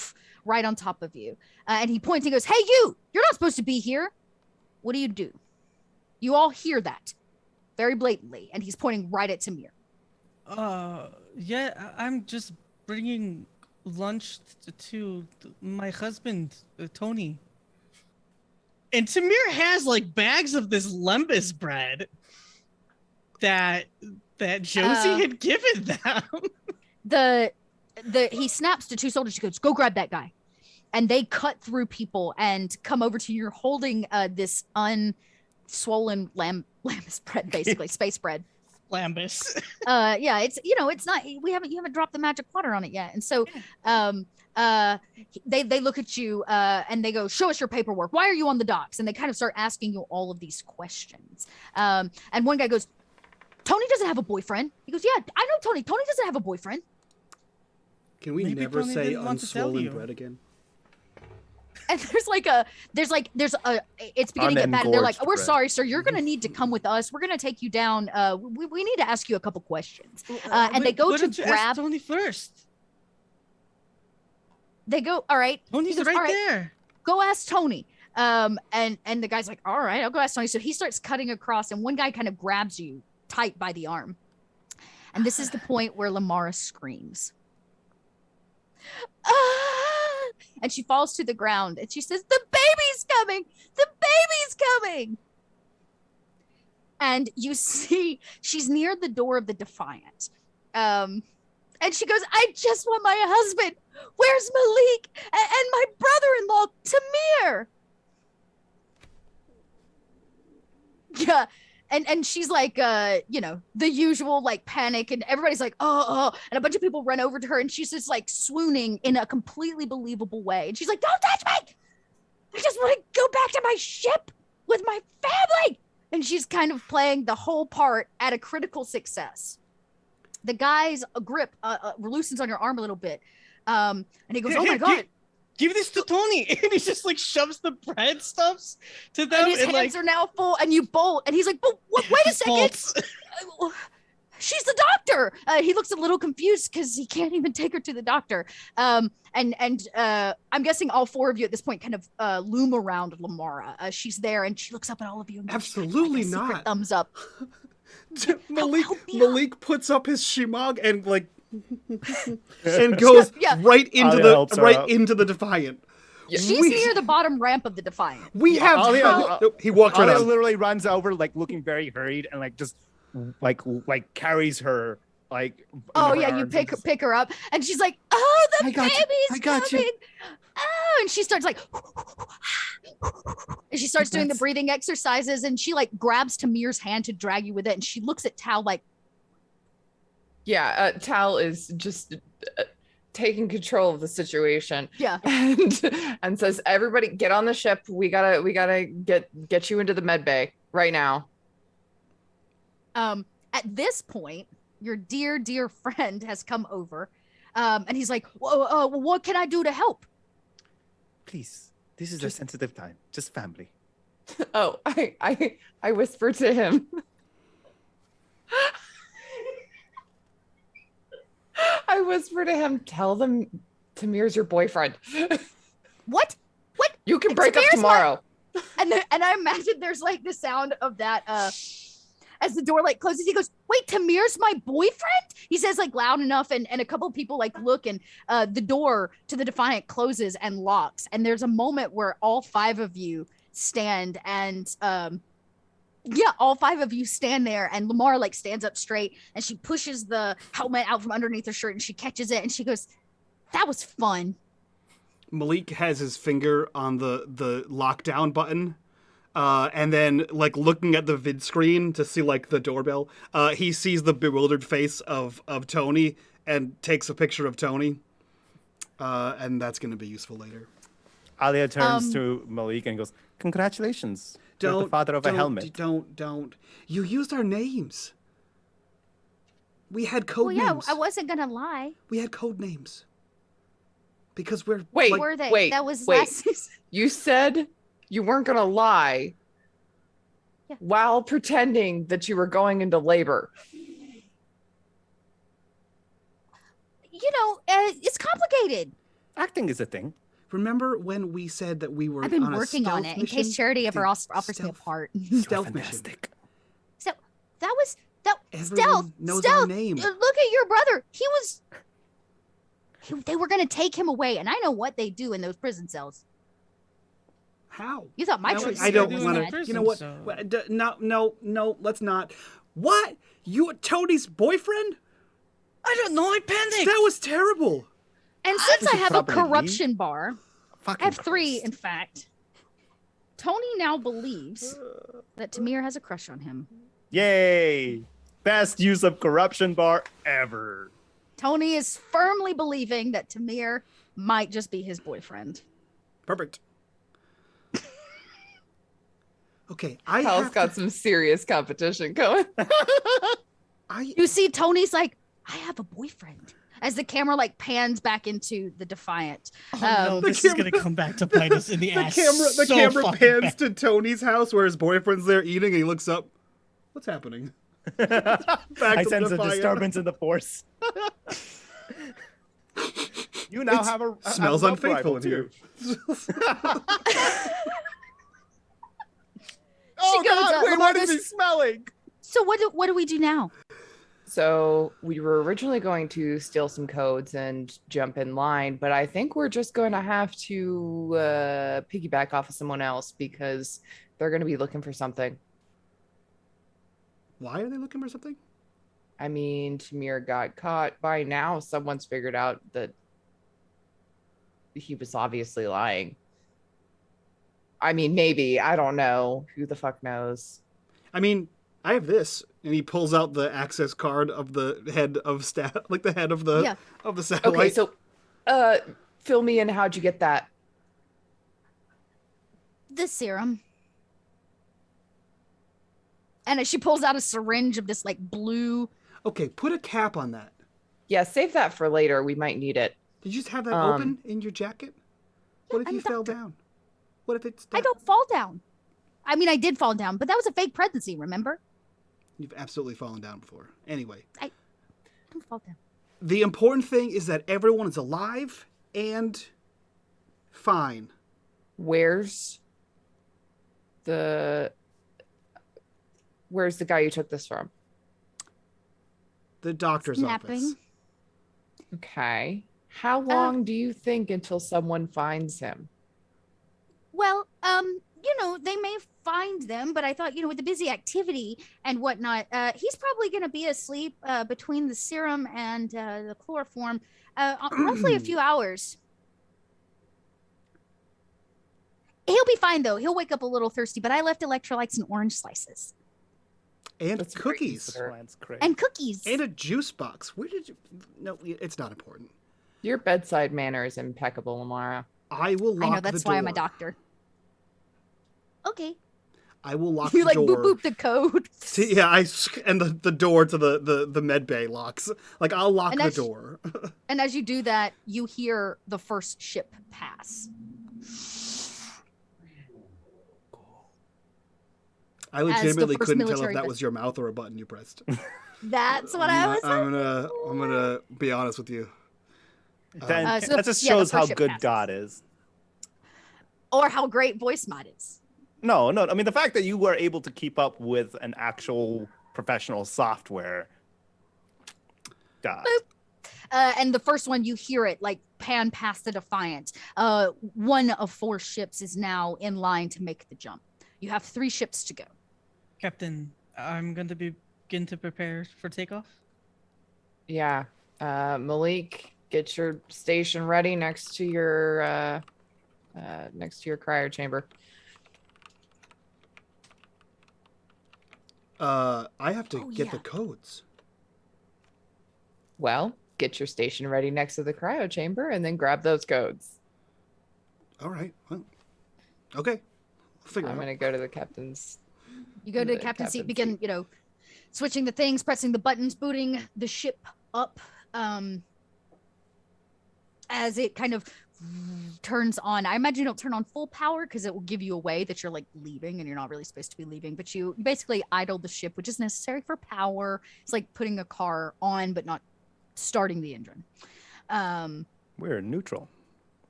right on top of you. And he points and goes, "Hey, you're not supposed to be here." What do? You all hear that very blatantly. And he's pointing right at Tamir. Yeah, I'm just bringing lunch to my husband, Tony. And Tamir has like bags of this lembas bread that Josie had given them. He snaps to 2 soldiers. He goes, "Go grab that guy." And they cut through people and come over to you. You're holding this unswollen lamb's bread, basically space bread. Lambus. Yeah, it's it's not you haven't dropped the magic water on it yet. And so they look at you and they go, show us your paperwork. Why are you on the docks? And they kind of start asking you all of these questions. And one guy goes, Tony doesn't have a boyfriend. He goes, yeah, I know Tony. Tony doesn't have a boyfriend. Can we Maybe never Tony say didn't want to tell unswollen you. bread again? And it's beginning to get bad. And they're like, Unengorged we're bread. sorry, sir. You're going to need to come with us. We're going to take you down. We need to ask you a couple questions. And they go Why to don't you ask grab. Tony first. They go, all right. Tony's goes, right "All right, there. Go ask Tony. And the guy's like, all right, I'll go ask Tony. So he starts cutting across, and one guy kind of grabs you tight by the arm. And this is the point where Lamara screams. Ah! And she falls to the ground and she says, the baby's coming! The baby's coming! And you see she's near the door of the Defiant. And she goes, I just want my husband. Where's Malik? And my brother-in-law, Tamir? Yeah. And she's like, the usual like panic, and everybody's like, oh, and a bunch of people run over to her, and she's just like swooning in a completely believable way. And she's like, don't touch me! I just want to go back to my ship with my family. And she's kind of playing the whole part at a critical success. The guy's grip loosens on your arm a little bit. And he goes, oh my God. Give this to Tony. And he just like shoves the bread stuffs to them. And his hands are now full, and you bolt. And he's like, but wait a second. She's the doctor. He looks a little confused because he can't even take her to the doctor. And I'm guessing all four of you at this point kind of loom around Lamara. She's there, and she looks up at all of you. And Absolutely gives, like, a secret not. thumbs up. Malik puts up his shimag and like and goes right into the Defiant. She's near the bottom ramp of the Defiant. We have he walked right Alia on. literally runs over, like looking very hurried, and like just like carries her like. Oh in her yeah, you arms and pick her up, and she's like, "Oh, the I got you. baby's I got you." coming!" Oh, and she starts like, and she starts doing the breathing exercises, and she like grabs Tamir's hand to drag you with it, and she looks at Tal like, yeah, Tal is just taking control of the situation. Yeah, and says, "Everybody, get on the ship. We gotta get you into the med bay right now." At this point, your dear friend has come over, and he's like, "What can I do to help?" Please, this is a sensitive time. Just family. Oh, I whispered to him. I whisper to him, tell them Tamir's your boyfriend. What? You can break up tomorrow. And I imagine there's like the sound of that as the door like closes. He goes, wait, Tamir's my boyfriend? He says like loud enough, and a couple of people like look, and the door to the Defiant closes and locks. And there's a moment where all five of you stand, and all five of you stand there, and Lamar like stands up straight, and she pushes the helmet out from underneath her shirt, and she catches it, and she goes, that was fun. Malik has his finger on the lockdown button, and then like looking at the vid screen to see like the doorbell. He sees the bewildered face of Tony and takes a picture of Tony, and that's going to be useful later. Alia turns to Malik and goes, "Congratulations, you're the father of a helmet." Don't. You used our names. We had code names. I wasn't gonna lie. We had code names. Because we're wait, Were they? wait, That was wait. last season. You said you weren't gonna lie while pretending that you were going into labor. It's complicated. Acting is a thing. Remember when we said that we were I've been on working a on stealth it in mission? case Charity ever Dude, offers me a part. Stealth mission. So that was Everyone stealth. knows stealth. our name. Look at your brother. They were gonna take him away, and I know what they do in those prison cells. How? You thought my No, truth I don't was want bad. to. You know what? No, let's not. What? You Tony's boyfriend? I don't know. I panicked. That was terrible. And since I should have a probably leave. corruption bar, I Fucking have three, Christ. in fact. Tony now believes that Tamir has a crush on him. Yay! Best use of corruption bar ever. Tony is firmly believing that Tamir might just be his boyfriend. Perfect. Okay, I Hal's have got to, some serious competition going. You see, Tony's like, I have a boyfriend. As the camera like pans back into the Defiant. Oh no, The this is camera- gonna come back to bite us in the ass. the so camera fucking pans bad. to Tony's house where his boyfriend's there eating, and he looks up. What's happening? I to sense a Defiant. disturbance in the force. You now have a Smells have a love unfaithful rival, in here. Oh goes, God! Wait, Lamar what is goes- he smelling? So what do we do now? So we were originally going to steal some codes and jump in line, but I think we're just going to have to piggyback off of someone else because they're going to be looking for something. Why are they looking for something? I mean, Tamir got caught. By now, someone's figured out that he was obviously lying. I mean, maybe. I don't know. Who the fuck knows? I mean, I have this, and he pulls out the access card of the head of staff, like the head of the of the satellite. Okay, so fill me in. How'd you get that? The serum. And as she pulls out a syringe of this like blue. Okay, put a cap on that. Yeah, save that for later. We might need it. Did you just have that open in your jacket? What if I'm you a fell doctor. down? What if it's I don't fall down. I mean, I did fall down, but that was a fake pregnancy, remember? You've absolutely fallen down before. Anyway, I don't fall down. the important thing is that everyone is alive and fine. Where's the guy you took this from? The doctor's Napping. office. Okay. How long do you think until someone finds him? Well, they may find them, but I thought, with the busy activity and whatnot, he's probably going to be asleep between the serum and the chloroform, roughly a few hours. He'll be fine, though. He'll wake up a little thirsty, but I left electrolytes and orange slices. And That's very cookies. considerate. Plants great. And cookies. And a juice box. Where did you... No, it's not important. Your bedside manner is impeccable, Amara. I will lock I know, that's the why door. I'm a doctor. Okay. I will lock You the like door. boop boop the code. And the door to the med bay locks. Like, I'll lock And the that's- door. And as you do that, you hear the first ship pass. I legitimately first couldn't tell if military that vet- was your mouth or a button you pressed. That's what I was. I'm gonna be honest with you. Then so that just yeah, the shows how first ship good passes. God is. Or how great voice mod is. No. I mean, the fact that you were able to keep up with an actual professional software. God. And the first one, you hear it like pan past the Defiant. One of 4 ships is now in line to make the jump. You have 3 ships to go. Captain, I'm going to begin to prepare for takeoff. Yeah. Malik, get your station ready next to your cryo chamber. I have to Oh, get yeah. the codes. Well, get your station ready next to the cryo chamber and then grab those codes. All right. Well, okay. I'll figure I'm it out. gonna go to the captain's. You go to the The captain's seat, captain's begin, switching the things, pressing the buttons, booting the ship up. As it kind of turns on. I imagine you don't turn on full power because it will give you away that you're like leaving and you're not really supposed to be leaving, but you basically idle the ship, which is necessary for power. It's like putting a car on but not starting the engine. We're neutral.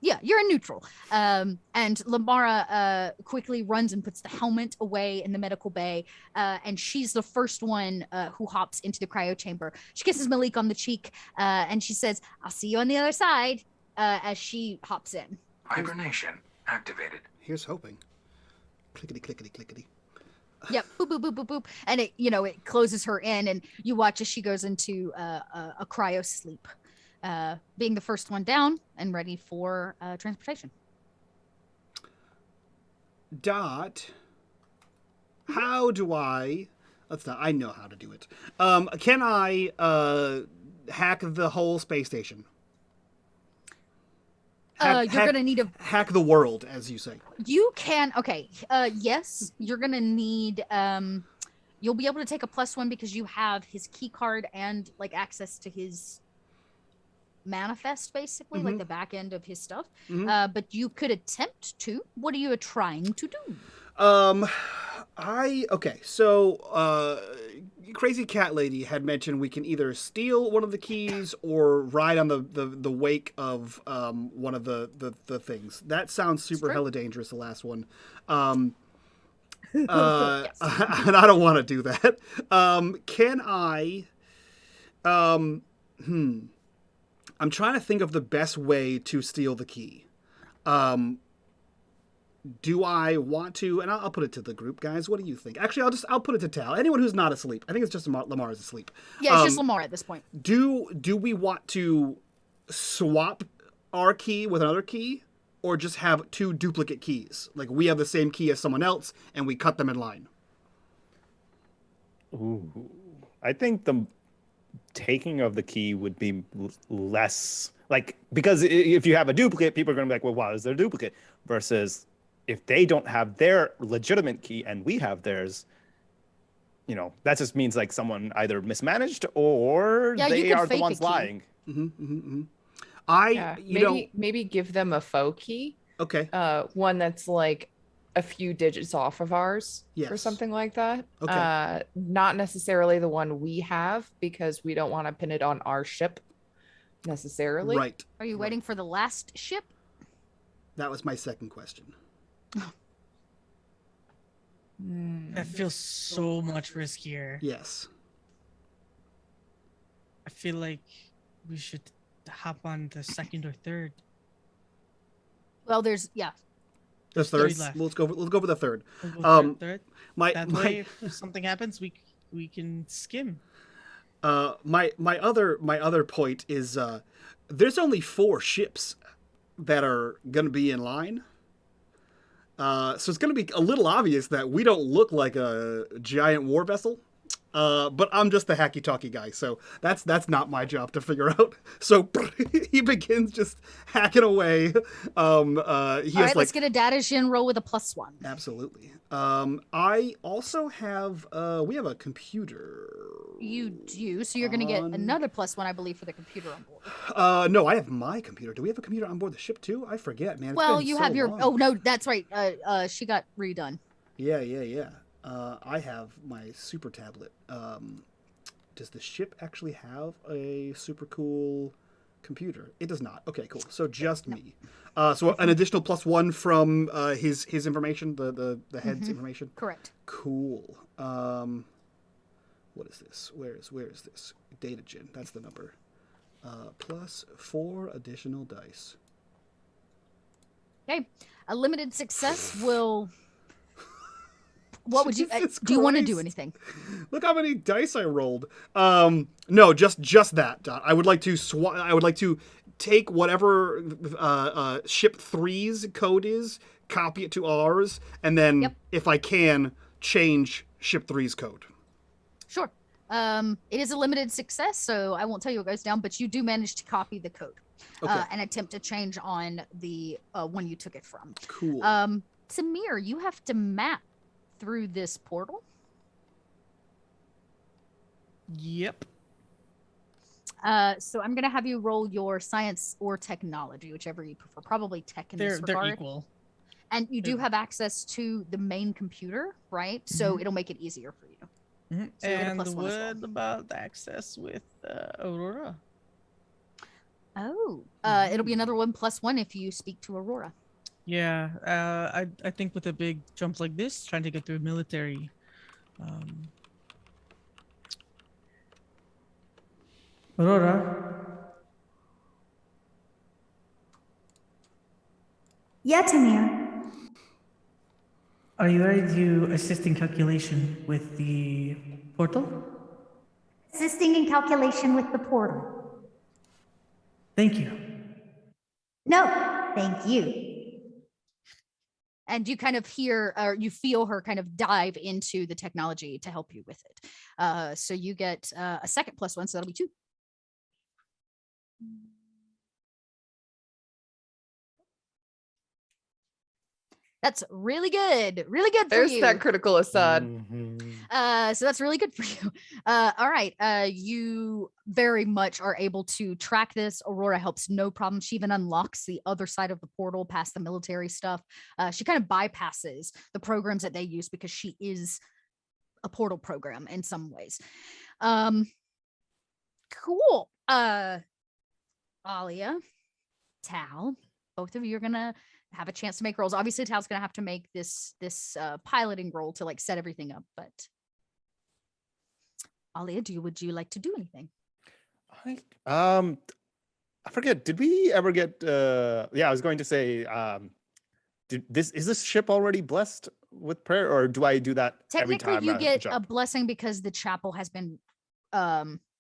Yeah, you're in neutral. And Lamara quickly runs and puts the helmet away in the medical bay. And she's the first one who hops into the cryo chamber. She kisses Malik on the cheek and she says, I'll see you on the other side as she hops in. Hibernation activated. Here's hoping. Clickety, clickety, clickety. Yep, boop, boop, boop, boop, boop. And it closes her in and you watch as she goes into a cryo sleep. Being the first one down and ready for transportation. Dot, how do I Let's not. I know how to do it. Can I hack the whole space station? You're gonna need a hack the world, as you say. You can. Okay. Yes, you're gonna need. You'll be able to take a +1 because you have his key card and like access to his manifest, basically, like the back end of his stuff. But you could attempt to. What are you trying to do? Okay, so Crazy Cat Lady had mentioned we can either steal one of the keys or ride on the wake of one of the things. That sounds super hella dangerous, the last one. And I don't want to do that. Can I I'm trying to think of the best way to steal the key. Do I want to? And I'll put it to the group, guys. What do you think? Actually, I'll put it to Tal. Anyone who's not asleep. I think it's just Lamar is asleep. Yeah, it's just Lamar at this point. Do we want to swap our key with another key, or just have 2 duplicate keys? Like we have the same key as someone else, and we cut them in line. Ooh, I think the taking of the key would be less like, because if you have a duplicate, people are going to be like, well, why is there a duplicate? Versus if they don't have their legitimate key and we have theirs, you know, that just means like someone either mismanaged or they are the ones lying. Maybe give them a faux key. Okay. One that's like a few digits off of ours or Yes. something like that. Okay. Not necessarily the one we have, because we don't want to pin it on our ship necessarily. Right. Are you waiting for the last ship? That was my second question. That feels so much riskier. Yes. I feel like we should hop on the second or third. Well, there's There's Three third. left. Let's go for the third. We'll go third. That My way, if something happens, we can skim. my other point is there's only 4 ships that are gonna be in line. So it's gonna be a little obvious that we don't look like a giant war vessel. But I'm just the hacky-talky guy, so that's not my job to figure out. So he begins just hacking away. all right. Let's get a data gen roll with a +1. Absolutely. I also have we have a computer. You do, so you're going to get another +1, I believe, for the computer on board. No, I have my computer. Do we have a computer on board the ship too? I forget, man. It's Well, been you so have your. long. Oh no, that's right. She got redone. Yeah. I have my super tablet. Does the ship actually have a super cool computer? It does not. Okay, cool. So just me. So an additional +1 from his information, the head's information. Correct. Cool. What is this? Where is this? Data gen. That's the number. +4 additional dice. Okay, a limited success will. What would you Jesus do? You want to do Christ. anything? Look how many dice I rolled. No, just that. I would like to I would like to take whatever ship 3's code is, copy it to ours, and then if I can, change ship 3's code. Sure. It is a limited success, so I won't tell you what goes down, but you do manage to copy the code and attempt to change on the one you took it from. Cool. Samir, you have to map through this portal. Yep. So I'm gonna have you roll your science or technology, whichever you prefer. Probably tech in this regard. They're equal. And you do have access to the main computer, right? So it'll make it easier for you. So you'll get a And +1 as what well. about access with Aurora? Oh, it'll be another 1 +1 if you speak to Aurora. Yeah, I think with a big jump like this, trying to get through military, Aurora, Yeah, Tamir. are you ready to assist in calculation with the portal? Assisting in calculation with the portal. Thank you. No, thank you. and you kind of hear or you feel her kind of dive into the technology to help you with it. So you get a second +1, so that'll be 2. That's really good for There's you. that critical Assad. So that's really good for you. All right. You very much are able to track this. Aurora helps no problem. She even unlocks the other side of the portal past the military stuff. She kind of bypasses the programs that they use because she is a portal program in some ways. Cool. Alia, Tal, both of you are gonna have a chance to make rolls. Obviously, Tal's gonna have to make this piloting roll to like set everything up. But Alia, would you like to do anything? I forget. Did we ever get? Yeah, I was going to say. Is this ship already blessed with prayer, or do I do that every time? Technically, you get a jump? blessing because the chapel has been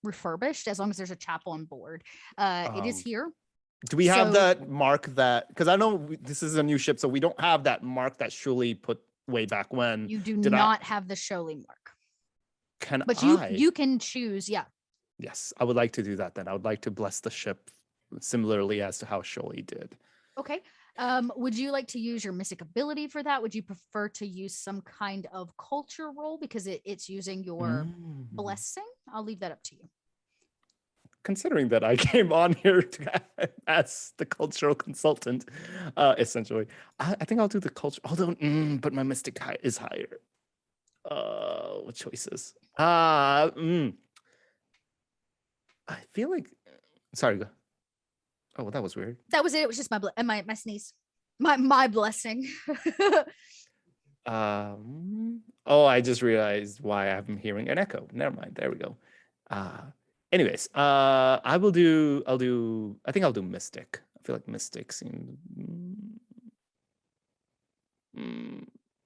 refurbished. As long as there's a chapel on board, it is here. Do we have that mark that? Because I know this is a new ship, so we don't have that mark that Shuli put way back when. You do not have the Sholi mark. But you can choose. Yeah. Yes, I would like to do that then. I would like to bless the ship similarly as to how Sholi did. Okay. Would you like to use your mystic ability for that? Would you prefer to use some kind of culture roll because it's using your blessing? I'll leave that up to you. Considering that I came on here as the cultural consultant, essentially, I think I'll do the culture. Although, but my mystic is higher. What choices? I feel like. Sorry. Go. Oh, well, that was weird. That was it. It was just my sneeze. My blessing. Oh, I just realized why I'm hearing an echo. Never mind. There we go. Anyways, I think I'll do Mystic. I feel like Mystic seems.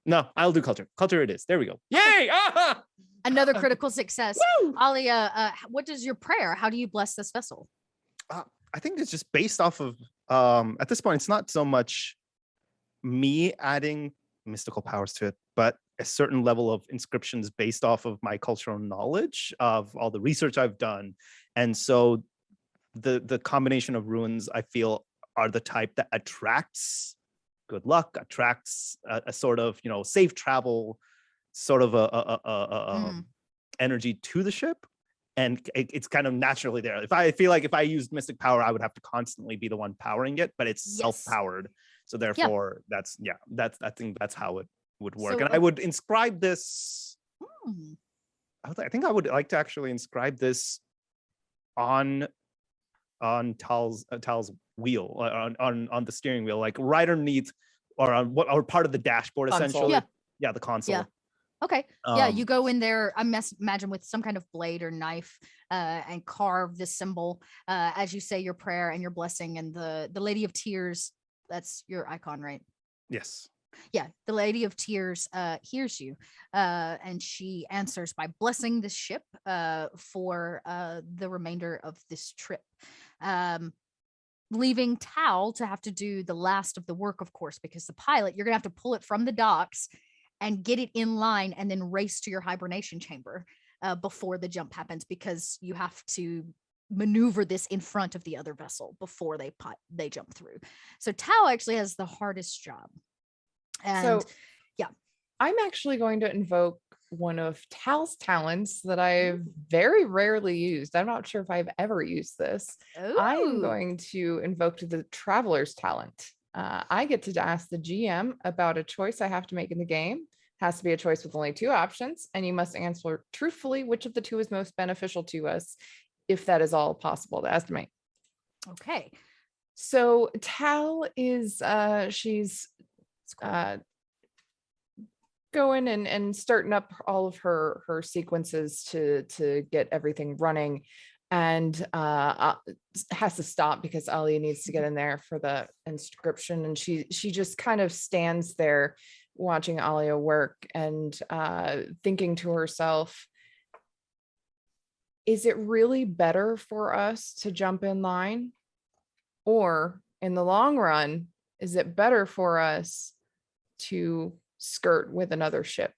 No, I'll do Culture. Culture it is. There we go. Yay! Another critical success. Alia, what is your prayer? How do you bless this vessel? I think it's just based off of, at this point, it's not so much me adding mystical powers to it, but a certain level of inscriptions based off of my cultural knowledge of all the research I've done. And so the combination of runes, I feel, are the type that attracts good luck, attracts a sort of, safe travel, sort of a energy to the ship. And it's kind of naturally there. I feel like if I used mystic power, I would have to constantly be the one powering it, but it's self-powered. So therefore, I think that's how it would work. So, and I would inscribe this. I think I would like to actually inscribe this on Tal's wheel, on the steering wheel, like right underneath, or part of the dashboard, console. essentially. Yeah, the console. Yeah. Okay. Yeah, you go in there, imagine with some kind of blade or knife, and carve this symbol as you say your prayer and your blessing. And the Lady of Tears, that's your icon, right? Yes. Yeah, the Lady of Tears hears you, and she answers by blessing the ship for the remainder of this trip. Leaving Tal to have to do the last of the work, of course, because the pilot, you're gonna have to pull it from the docks and get it in line and then race to your hibernation chamber before the jump happens, because you have to maneuver this in front of the other vessel before they jump through. So Tal actually has the hardest job. And so, yeah, I'm actually going to invoke one of Tal's talents that I've very rarely used. I'm not sure if I've ever used this. I am going to invoke the Traveler's talent. I get to ask the GM about a choice I have to make in the game. Has to be a choice with only 2 options, and you must answer truthfully which of the 2 is most beneficial to us, if that is all possible to estimate. Okay. So Tal is she's going and starting up all of her sequences to get everything running, and has to stop because Alia needs to get in there for the inscription. And she just kind of stands there watching Alia work and thinking to herself, is it really better for us to jump in line? Or in the long run, is it better for us to skirt with another ship?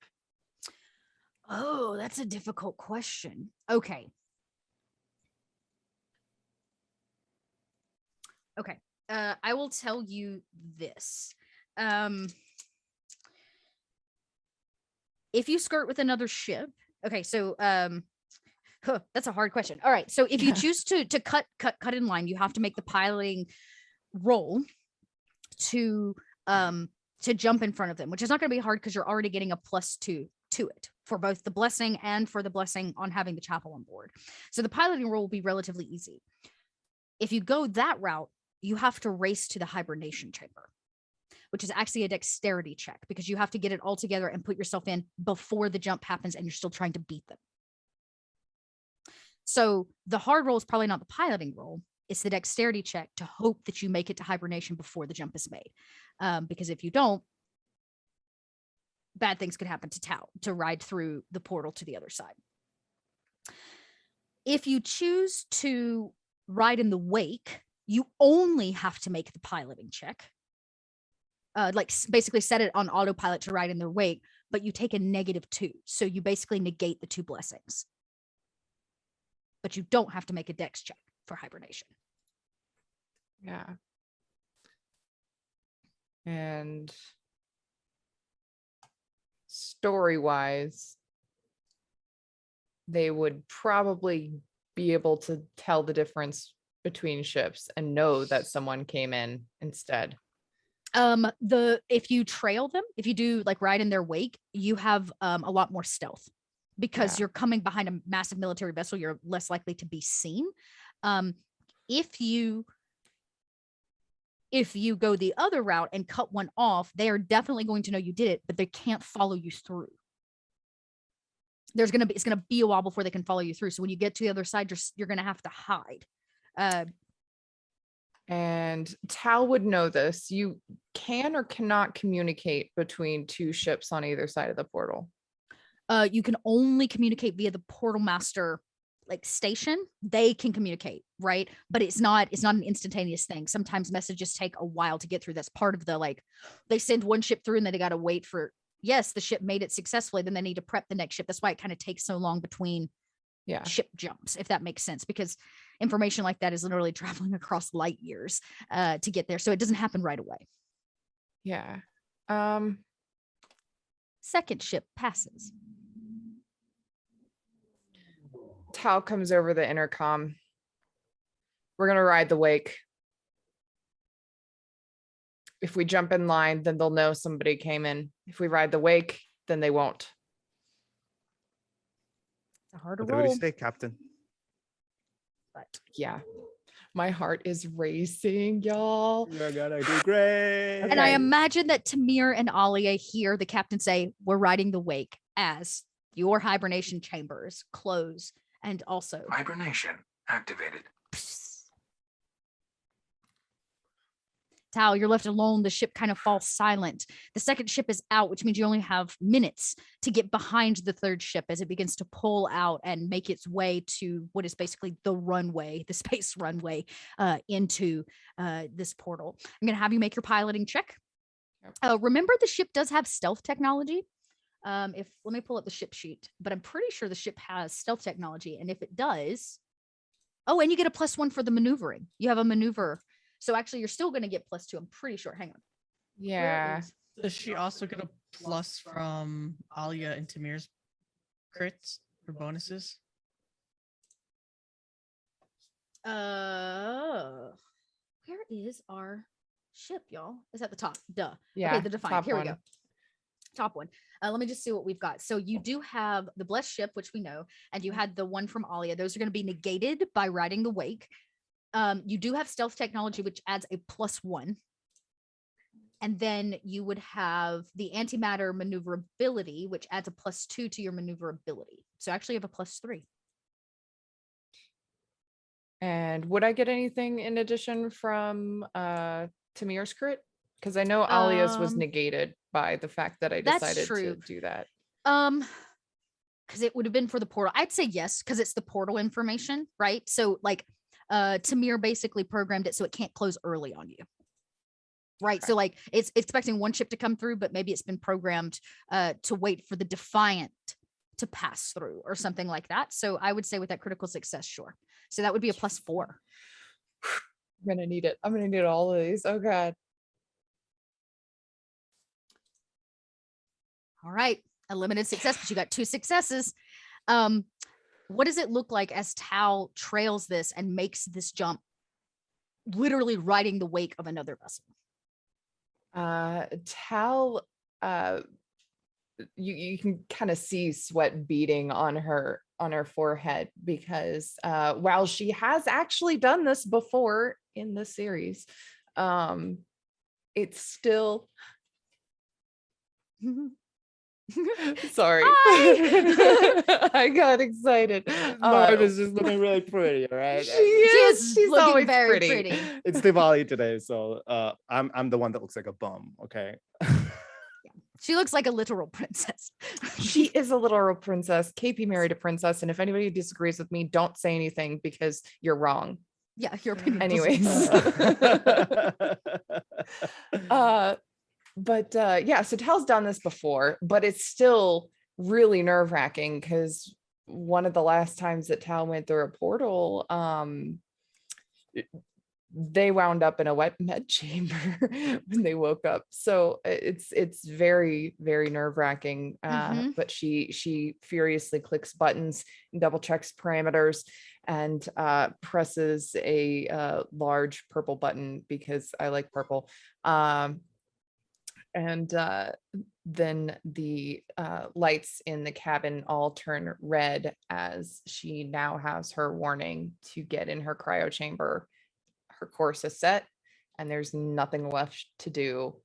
Oh, that's a difficult question. Okay. Okay. I will tell you this. If you skirt with another ship, okay, so that's a hard question. All right, so if you choose to cut in line, you have to make the piloting roll to jump in front of them, which is not going to be hard because you're already getting a +2 to it for both the blessing and for the blessing on having the chapel on board. So the piloting roll will be relatively easy. If you go that route, you have to race to the hibernation chamber, which is actually a dexterity check because you have to get it all together and put yourself in before the jump happens and you're still trying to beat them. So the hard roll is probably not the piloting roll. It's the dexterity check to hope that you make it to hibernation before the jump is made. Because if you don't, bad things could happen to Tau to ride through the portal to the other side. If you choose to ride in the wake, you only have to make the piloting check. Like basically set it on autopilot to ride in their wake, but you take a -2. So you basically negate the 2 blessings. But you don't have to make a dex check for hibernation. Yeah. And story-wise, they would probably be able to tell the difference between ships and know that someone came in instead. If you trail them, if you do like ride in their wake, you have a lot more stealth because you're coming behind a massive military vessel. You're less likely to be seen. If you go the other route and cut one off, they are definitely going to know you did it, but they can't follow you through. It's gonna be a while before they can follow you through. So when you get to the other side, you're gonna have to hide. And Tal would know this. You can or cannot communicate between 2 ships on either side of the portal. You can only communicate via the portal master like station. They can communicate, right? But it's not an instantaneous thing. Sometimes messages take a while to get through. That's part of the like they send one ship through and then they got to wait for yes, the ship made it successfully. Then they need to prep the next ship. That's why it kind of takes so long between ship jumps, if that makes sense, because information like that is literally traveling across light years to get there. So it doesn't happen right away. Yeah. Second ship passes. Tal comes over the intercom. We're going to ride the wake. If we jump in line, then they'll know somebody came in. If we ride the wake, then they won't. It's a harder Whatever roll. you say, Captain. But yeah, my heart is racing, y'all. You're gonna do great. And I imagine that Tamir and Alia hear the captain say, "We're riding the wake," as your hibernation chambers close and also Hibernation activated. Tao, you're left alone. The ship kind of falls silent. The second ship is out, which means you only have minutes to get behind the third ship as it begins to pull out and make its way to what is basically the runway, the space runway into this portal. I'm going to have you make your piloting check. Remember, the ship does have stealth technology. Let me pull up the ship sheet, but I'm pretty sure the ship has stealth technology. And if it does, oh, and you get a +1 for the maneuvering. You have a maneuver. So actually, you're still going to get +2. I'm pretty sure. Hang on. Yeah. Does she also get a plus from Alia and Tamir's crits or bonuses? Where is our ship, y'all? It's at the top. Duh. Yeah. Okay, the Defiant. Here we one. go. Top one. Let me just see what we've got. So you do have the blessed ship, which we know, and you had the one from Alia. Those are going to be negated by riding the wake. You do have stealth technology, which adds a +1. And then you would have the antimatter maneuverability, which adds a +2 to your maneuverability. So actually you have a +3. And would I get anything in addition from Tamir's crit? Because I know Alia's was negated by the fact that I decided to do that. Because it would have been for the portal. I'd say yes, because it's the portal information, right? So like Tamir basically programmed it so it can't close early on you. Right. So like it's expecting one ship to come through, but maybe it's been programmed to wait for the Defiant to pass through or something like that. So I would say with that critical success, sure. So that would be a +4. I'm gonna need it. I'm gonna need all of these. Oh god. All right. A limited success, but you got 2 successes. What does it look like as Tal trails this and makes this jump, literally riding the wake of another vessel? Tal, you can kind of see sweat beading on her forehead because while she has actually done this before in the series, it's still sorry. I got excited. Marta's just looking really pretty, right? She's looking always very pretty. It's Diwali today, so I'm the one that looks like a bum. Okay. She looks like a literal princess. She is a literal princess. KP married a princess, and if anybody disagrees with me, don't say anything because you're wrong. Yeah, your opinion. Anyways. But yeah, so Tal's done this before, but it's still really nerve-wracking because one of the last times that Tal went through a portal, they wound up in a wet med chamber when they woke up. So it's very, very nerve-wracking. But she furiously clicks buttons and double checks parameters and presses a large purple button because I like purple. And then the lights in the cabin all turn red as she now has her warning to get in her cryo chamber. Her course is set and there's nothing left to do.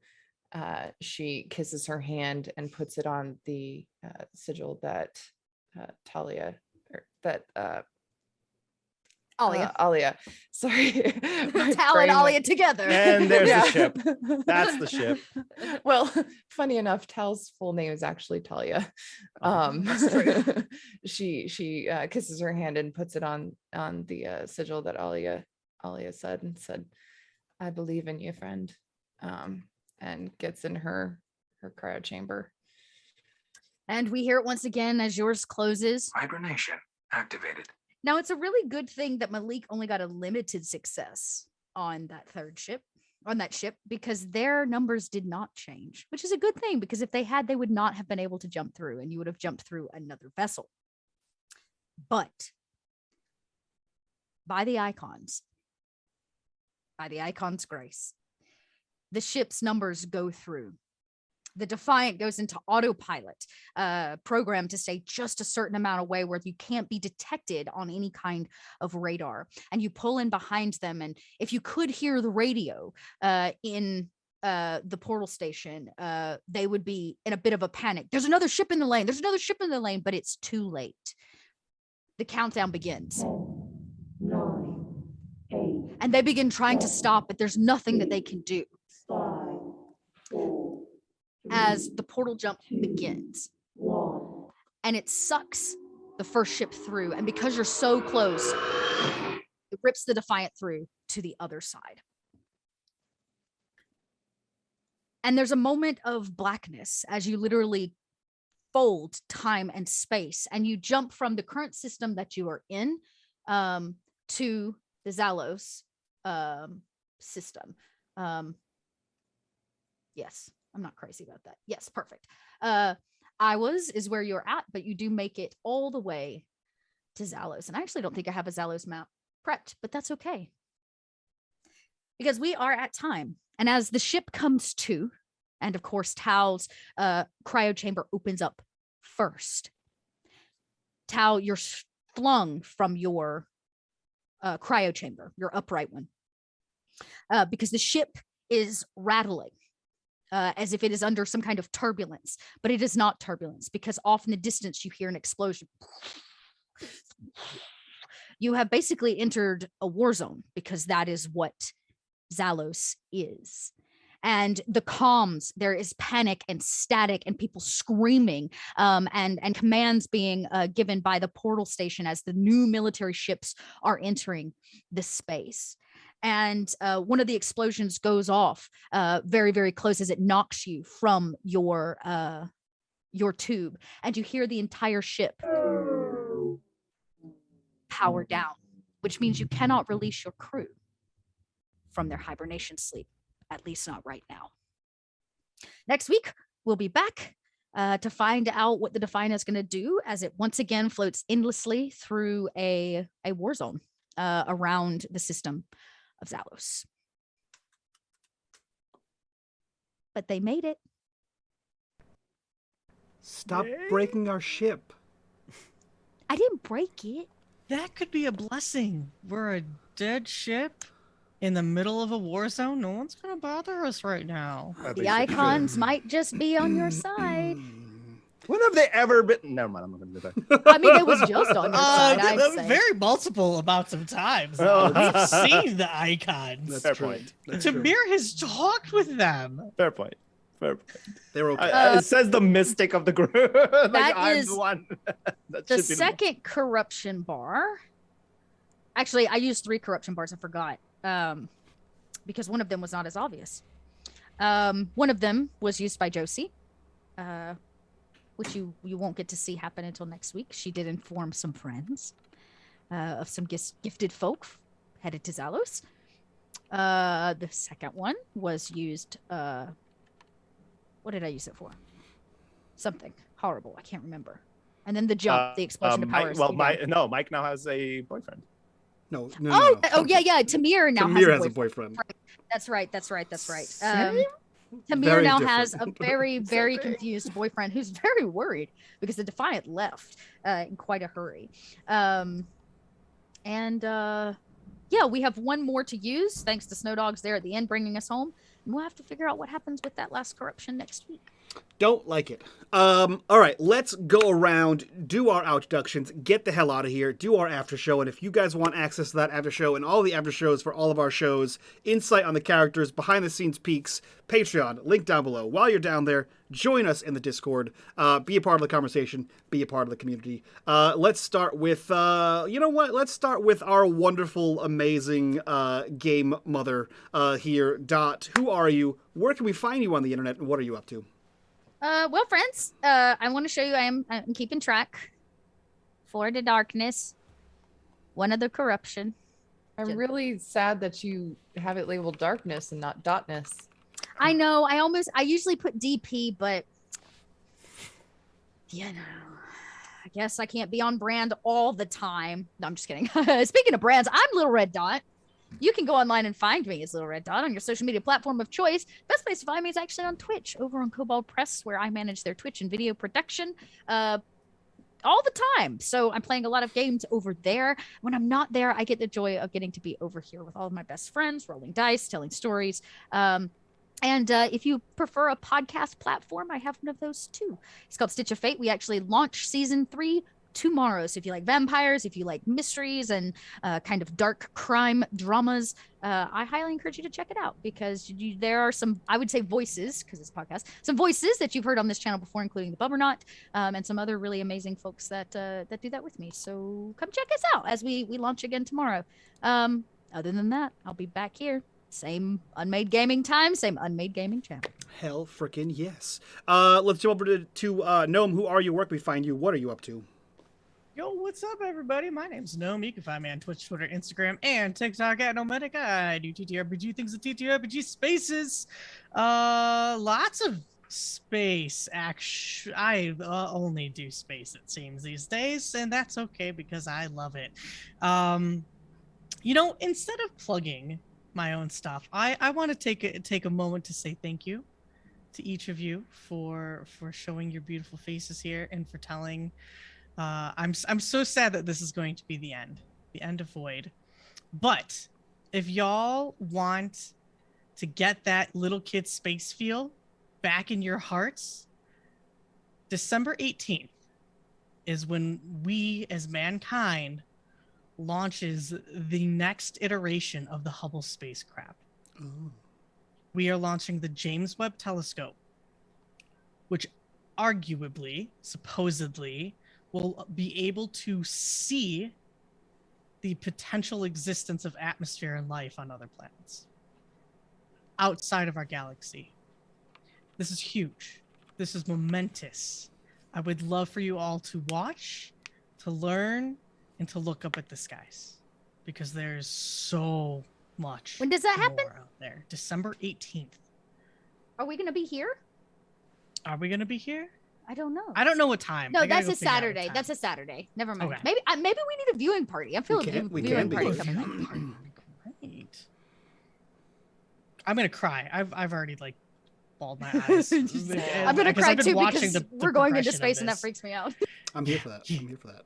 She kisses her hand and puts it on the sigil that Talia, or that Alia. Sorry. Tal and Alia together. And there's the ship. That's the ship. Well, funny enough, Tal's full name is actually Talia. That's true. She kisses her hand and puts it on the sigil that Alia said and said, "I believe in you, friend," and gets in her cryo chamber. And we hear it once again as yours closes. Hibernation activated. Now, it's a really good thing that Malik only got a limited success on that ship, because their numbers did not change, which is a good thing, because if they had, they would not have been able to jump through and you would have jumped through another vessel. But by the icon's grace, the ship's numbers go through. The Defiant goes into autopilot, programmed to stay just a certain amount away where you can't be detected on any kind of radar. And you pull in behind them. And if you could hear the radio in the portal station, they would be in a bit of a panic. There's another ship in the lane. There's another ship in the lane, but it's too late. The countdown begins. 9, 8, and they begin trying to stop, but there's nothing that they can do. 5, 4, as the portal jump begins. 1. And it sucks the first ship through. And because you're so close, it rips the Defiant through to the other side. And there's a moment of blackness as you literally fold time and space, and you jump from the current system that you are in to the Zalos system. Yes, I'm not crazy about that. Yes, perfect. is where you're at, but you do make it all the way to Zalos. And I actually don't think I have a Zalos map prepped, but that's okay, because we are at time. And as the ship comes to, and of course, Tal's cryo chamber opens up first. Tal, you're flung from your cryo chamber, your upright one, because the ship is rattling as if it is under some kind of turbulence, but it is not turbulence, because off in the distance you hear an explosion. You have basically entered a war zone, because that is what Zalos is. And the comms, there is panic and static and people screaming, and commands being given by the portal station as the new military ships are entering the space. and one of the explosions goes off very, very close as it knocks you from your tube, and you hear the entire ship power down, which means you cannot release your crew from their hibernation sleep, at least not right now. Next week, we'll be back to find out what the Defiant is going to do as it once again floats endlessly through a war zone around the system of Zalos. But they made it. Stop breaking our ship. I didn't break it. That could be a blessing. We're a dead ship in the middle of a war zone. No one's gonna bother us right now. The icons might just be on your side. When have they ever been? Never mind, I'm not gonna do that. I mean, it was just on your side, I'd say. Very multiple amounts of times. Oh. We've seen the icons. Fair point. Tamir has talked with them. Fair point. Fair point. They were okay. It says the mystic of the group. Like, That is I'm the one. That the should be second corruption bar. Actually, I used 3 corruption bars. I forgot because one of them was not as obvious. One of them was used by Josie, which you won't get to see happen until next week. She did inform some friends of some gifted folk headed to Zalos. The second one was used. What did I use it for? Something horrible. I can't remember. And then the jump, the explosion of power. Mike now has a boyfriend. No. Oh yeah. Tamir now has a boyfriend. That's right. Tamir Very now different. has a very, very confused boyfriend who's very worried because the Defiant left in quite a hurry. Yeah, we have one more to use thanks to Snow Dogs there at the end bringing us home. And we'll have to figure out what happens with that last corruption next week. Don't like it. All right, let's go around, do our introductions, get the hell out of here, do our after show. And if you guys want access to that after show and all the after shows for all of our shows, insight on the characters, behind the scenes peeks, Patreon, link down below. While you're down there, join us in the Discord. Be a part of the conversation. Be a part of the community. Let's start with, you know what? Let's start with our wonderful, amazing game mother here. Dot, who are you? Where can we find you on the internet? And what are you up to? Well, friends, I want to show you I'm keeping track. 4 the darkness, 1 of the corruption. I'm really sad that you have it labeled darkness and not dotness. I know. I usually put DP, but you know, I guess I can't be on brand all the time. No, I'm just kidding. Speaking of brands, I'm Little Red Dot. You can go online and find me as Little Red Dot on your social media platform of choice. Best place to find me is actually on Twitch, over on Cobalt Press, where I manage their Twitch and video production all the time. So I'm playing a lot of games over there. When I'm not there, I get the joy of getting to be over here with all of my best friends, rolling dice, telling stories. And if you prefer a podcast platform, I have one of those too. It's called Stitch of Fate. We actually launch season 3 tomorrow. So if you like vampires, if you like mysteries and kind of dark crime dramas, I highly encourage you to check it out because there are some, I would say voices, because it's a podcast, some voices that you've heard on this channel before, including the Bummernaut, and some other really amazing folks that do that with me. So come check us out as we launch again tomorrow. Other than that, I'll be back here. Same unmade gaming time, same unmade gaming channel. Hell frickin' yes. Let's jump over to Gnome. Who are you? Where can we find you? What are you up to? Yo, what's up, everybody? My name's Gnome. You can find me on Twitch, Twitter, Instagram, and TikTok at nomadic. I do TTRPG things at TTRPG Spaces. Lots of space action. I only do space, it seems, these days, and that's okay because I love it. You know, instead of plugging my own stuff, I want to take a moment to say thank you to each of you for showing your beautiful faces here and for telling. I'm so sad that this is going to be the end of Void. But if y'all want to get that little kid space feel back in your hearts, December 18th is when we as mankind launches the next iteration of the Hubble spacecraft. Ooh. We are launching the James Webb Telescope, which arguably, supposedly, will be able to see the potential existence of atmosphere and life on other planets outside of our galaxy. This is huge. This is momentous. I would love for you all to watch, to learn, and to look up at the skies, because there's so much. When does that happen? More out there. December 18th. Are we gonna be here? Are we gonna be here? I don't know. I don't know what time. No, I gotta that's go a figure out what Saturday. time. That's a Saturday. Never mind. Okay. Maybe we need a viewing party. I'm feeling a we viewing can party be. coming. Great. I'm gonna cry. I've already like bawled my eyes. I'm gonna cry too because the we're going into progression of space and that this. freaks me out. I'm here for that. I'm here for that.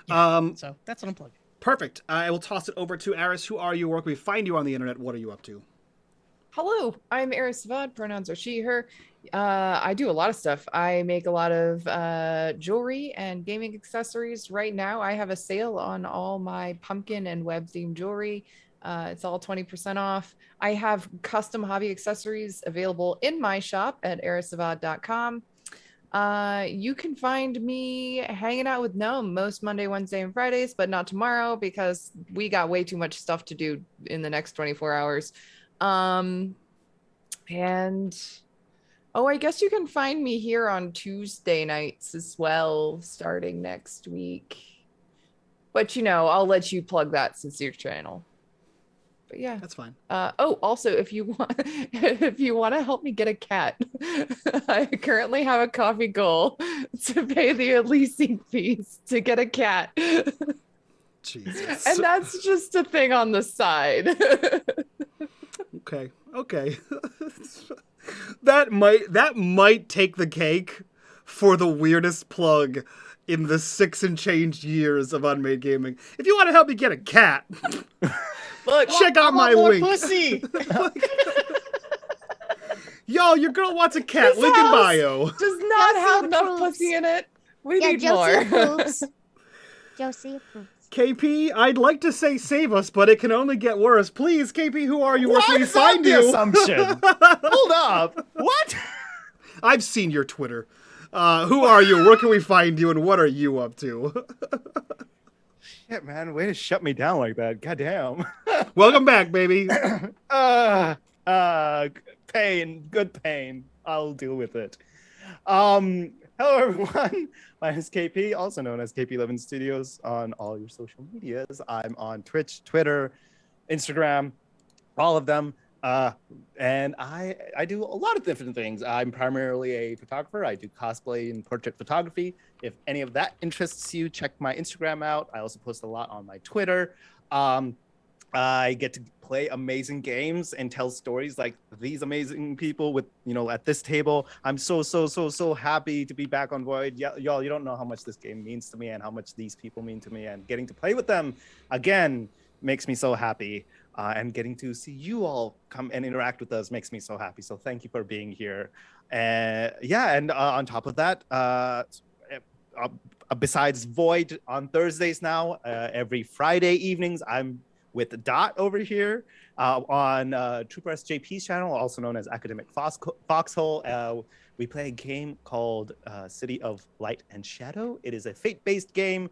Yeah, so that's what I'm plugging. Perfect. I will toss it over to Aris. Who are you? Where can we find you on the internet? What are you up to? Hello, I'm Eris Savad. Pronouns are she, her. I do a lot of stuff. I make a lot of jewelry and gaming accessories. Right now, I have a sale on all my pumpkin and web themed jewelry. It's all 20% off. I have custom hobby accessories available in my shop at erisavad.com. You can find me hanging out with Gnome most Monday, Wednesday, and Fridays, but not tomorrow because we got way too much stuff to do in the next 24 hours. And I guess you can find me here on Tuesday nights as well, starting next week. But I'll let you plug that since it's your channel. But yeah, That's fine. Also, if you want to help me get a cat, I currently have a coffee goal to pay the leasing fees to get a cat. Jesus. And that's just a thing on the side. Okay. That might take the cake for the weirdest plug in the 6 and change years of unMadeGaming. If you want to help me get a cat, look, check out my link. Pussy. Yo, your girl wants a cat. Link in bio. Does not Josie have enough approves. pussy in it. We Yeah, need Josie more. approves. Josie approves. KP, I'd like to say save us, but it can only get worse. Please, KP, who are you? Where can we find the you? assumption? Hold up. What? I've seen your Twitter. Who are you? Where can we find you? And what are you up to? Shit, man. Way to shut me down like that. Goddamn. Welcome back, baby. Pain. Good pain. I'll deal with it. Hello, everyone. My name is KP, also known as KP11 Studios on all your social medias. I'm on Twitch, Twitter, Instagram, all of them. And I do a lot of different things. I'm primarily a photographer. I do cosplay and portrait photography. If any of that interests you, check my Instagram out. I also post a lot on my Twitter. I get to play amazing games and tell stories like these amazing people with, at this table. I'm so happy to be back on Void. Y'all, you don't know how much this game means to me and how much these people mean to me, and getting to play with them again makes me so happy. And getting to see you all come and interact with us makes me so happy. So thank you for being here. And on top of that, besides Void on Thursdays now, every Friday evenings, I'm with Dot over here on Trooper SJP's channel, also known as Academic Foxhole. We play a game called City of Light and Shadow. It is a fate-based game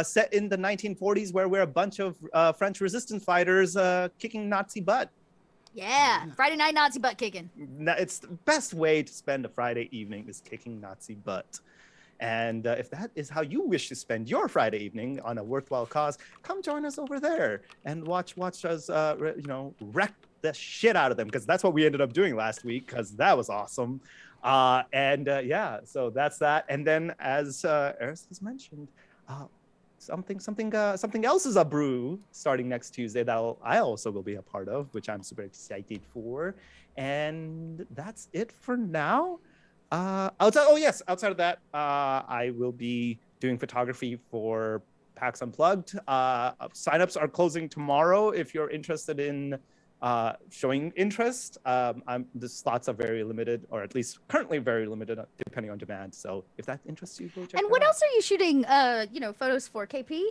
set in the 1940s where we're a bunch of French resistance fighters kicking Nazi butt. Yeah, Friday night Nazi butt kicking. It's the best way to spend a Friday evening is kicking Nazi butt. And if that is how you wish to spend your Friday evening on a worthwhile cause, come join us over there and watch us, wreck the shit out of them, because that's what we ended up doing last week, because that was awesome. So that's that. And then, as Eris has mentioned, something else is a brew starting next Tuesday that I also will be a part of, which I'm super excited for. And that's it for now. Outside of that, I will be doing photography for PAX Unplugged. Signups are closing tomorrow. If you're interested in showing interest, the slots are very limited, or at least currently very limited, depending on demand. So if that interests you, go check And that what out. else are you shooting? Photos for KP?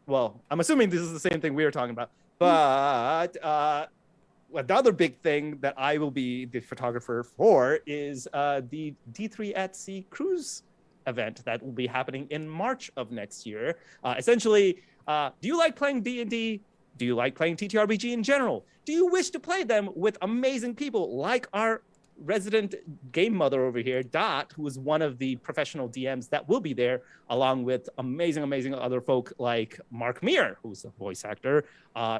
Well, I'm assuming this is the same thing we were talking about, but another big thing that I will be the photographer for is the D3 at Sea cruise event that will be happening in March of next year. Essentially, Do you like playing D&D? Do you like playing TTRPG in general? Do you wish to play them with amazing people like our resident game mother over here, Dot, who is one of the professional DMs that will be there, along with amazing other folk like Mark Meir, who's a voice actor,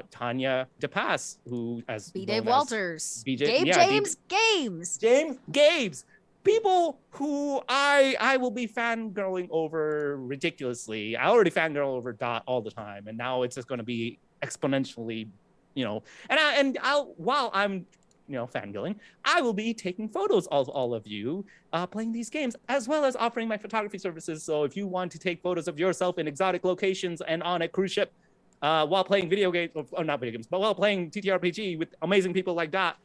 Tanya DePass, who as B. known Dave as Walters, BJ, Gabe yeah, James Games, James Gabes, people who I will be fangirling over ridiculously. I already fangirl over Dot all the time, and now it's just going to be exponentially, and I'll while I'm fangirling, I will be taking photos of all of you playing these games, as well as offering my photography services. So if you want to take photos of yourself in exotic locations and on a cruise ship while playing video games, or not video games, but while playing TTRPG with amazing people like Dot,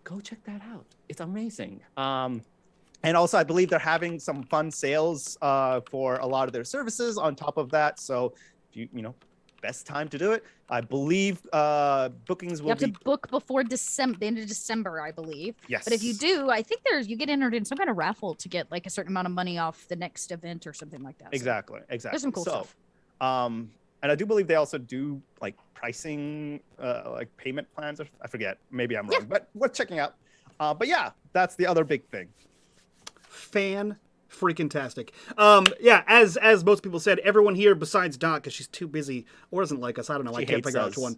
go check that out. It's amazing. And also, I believe they're having some fun sales for a lot of their services on top of that. So if best time to do it. I believe bookings will You have to book before December, the end of December, I believe. Yes. But if you do, I think you get entered in some kind of raffle to get like a certain amount of money off the next event or something like that. Exactly. There's some cool stuff. And I do believe they also do like pricing, like payment plans. Or I forget. Maybe I'm wrong, but worth checking out. But yeah, that's the other big thing. Freaking-tastic. Yeah, as most people said, everyone here besides Dot, because she's too busy or doesn't like us, I don't know, I can't figure out which one,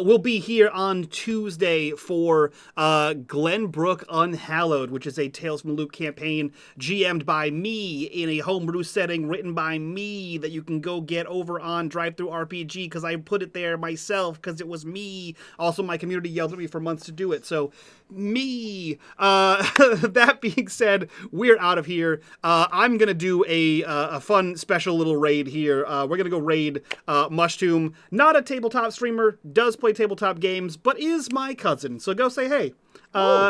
will be here on Tuesday for Glenbrook Unhallowed, which is a Tales from the Loop campaign GM'd by me in a homebrew setting, written by me, that you can go get over on Drive-Thru RPG, because I put it there myself, because it was me. Also, my community yelled at me for months to do it, so me. That being said, we're out of here. I'm gonna do a fun special little raid here. We're gonna go raid Mushroom, not a tabletop streamer, does play tabletop games, but is my cousin. So go say hey.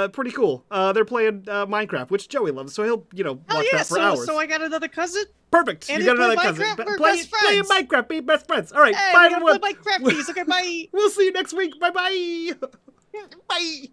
Pretty cool. They're playing Minecraft, which Joey loves, so he'll watch that for hours. So I got another cousin. Perfect. And you got another Minecraft? cousin. We're Play best friends. Minecraft. Be best friends. All right. Hey, bye we gotta everyone. play Minecraft. Okay, bye. We'll see you next week. Bye bye. Bye.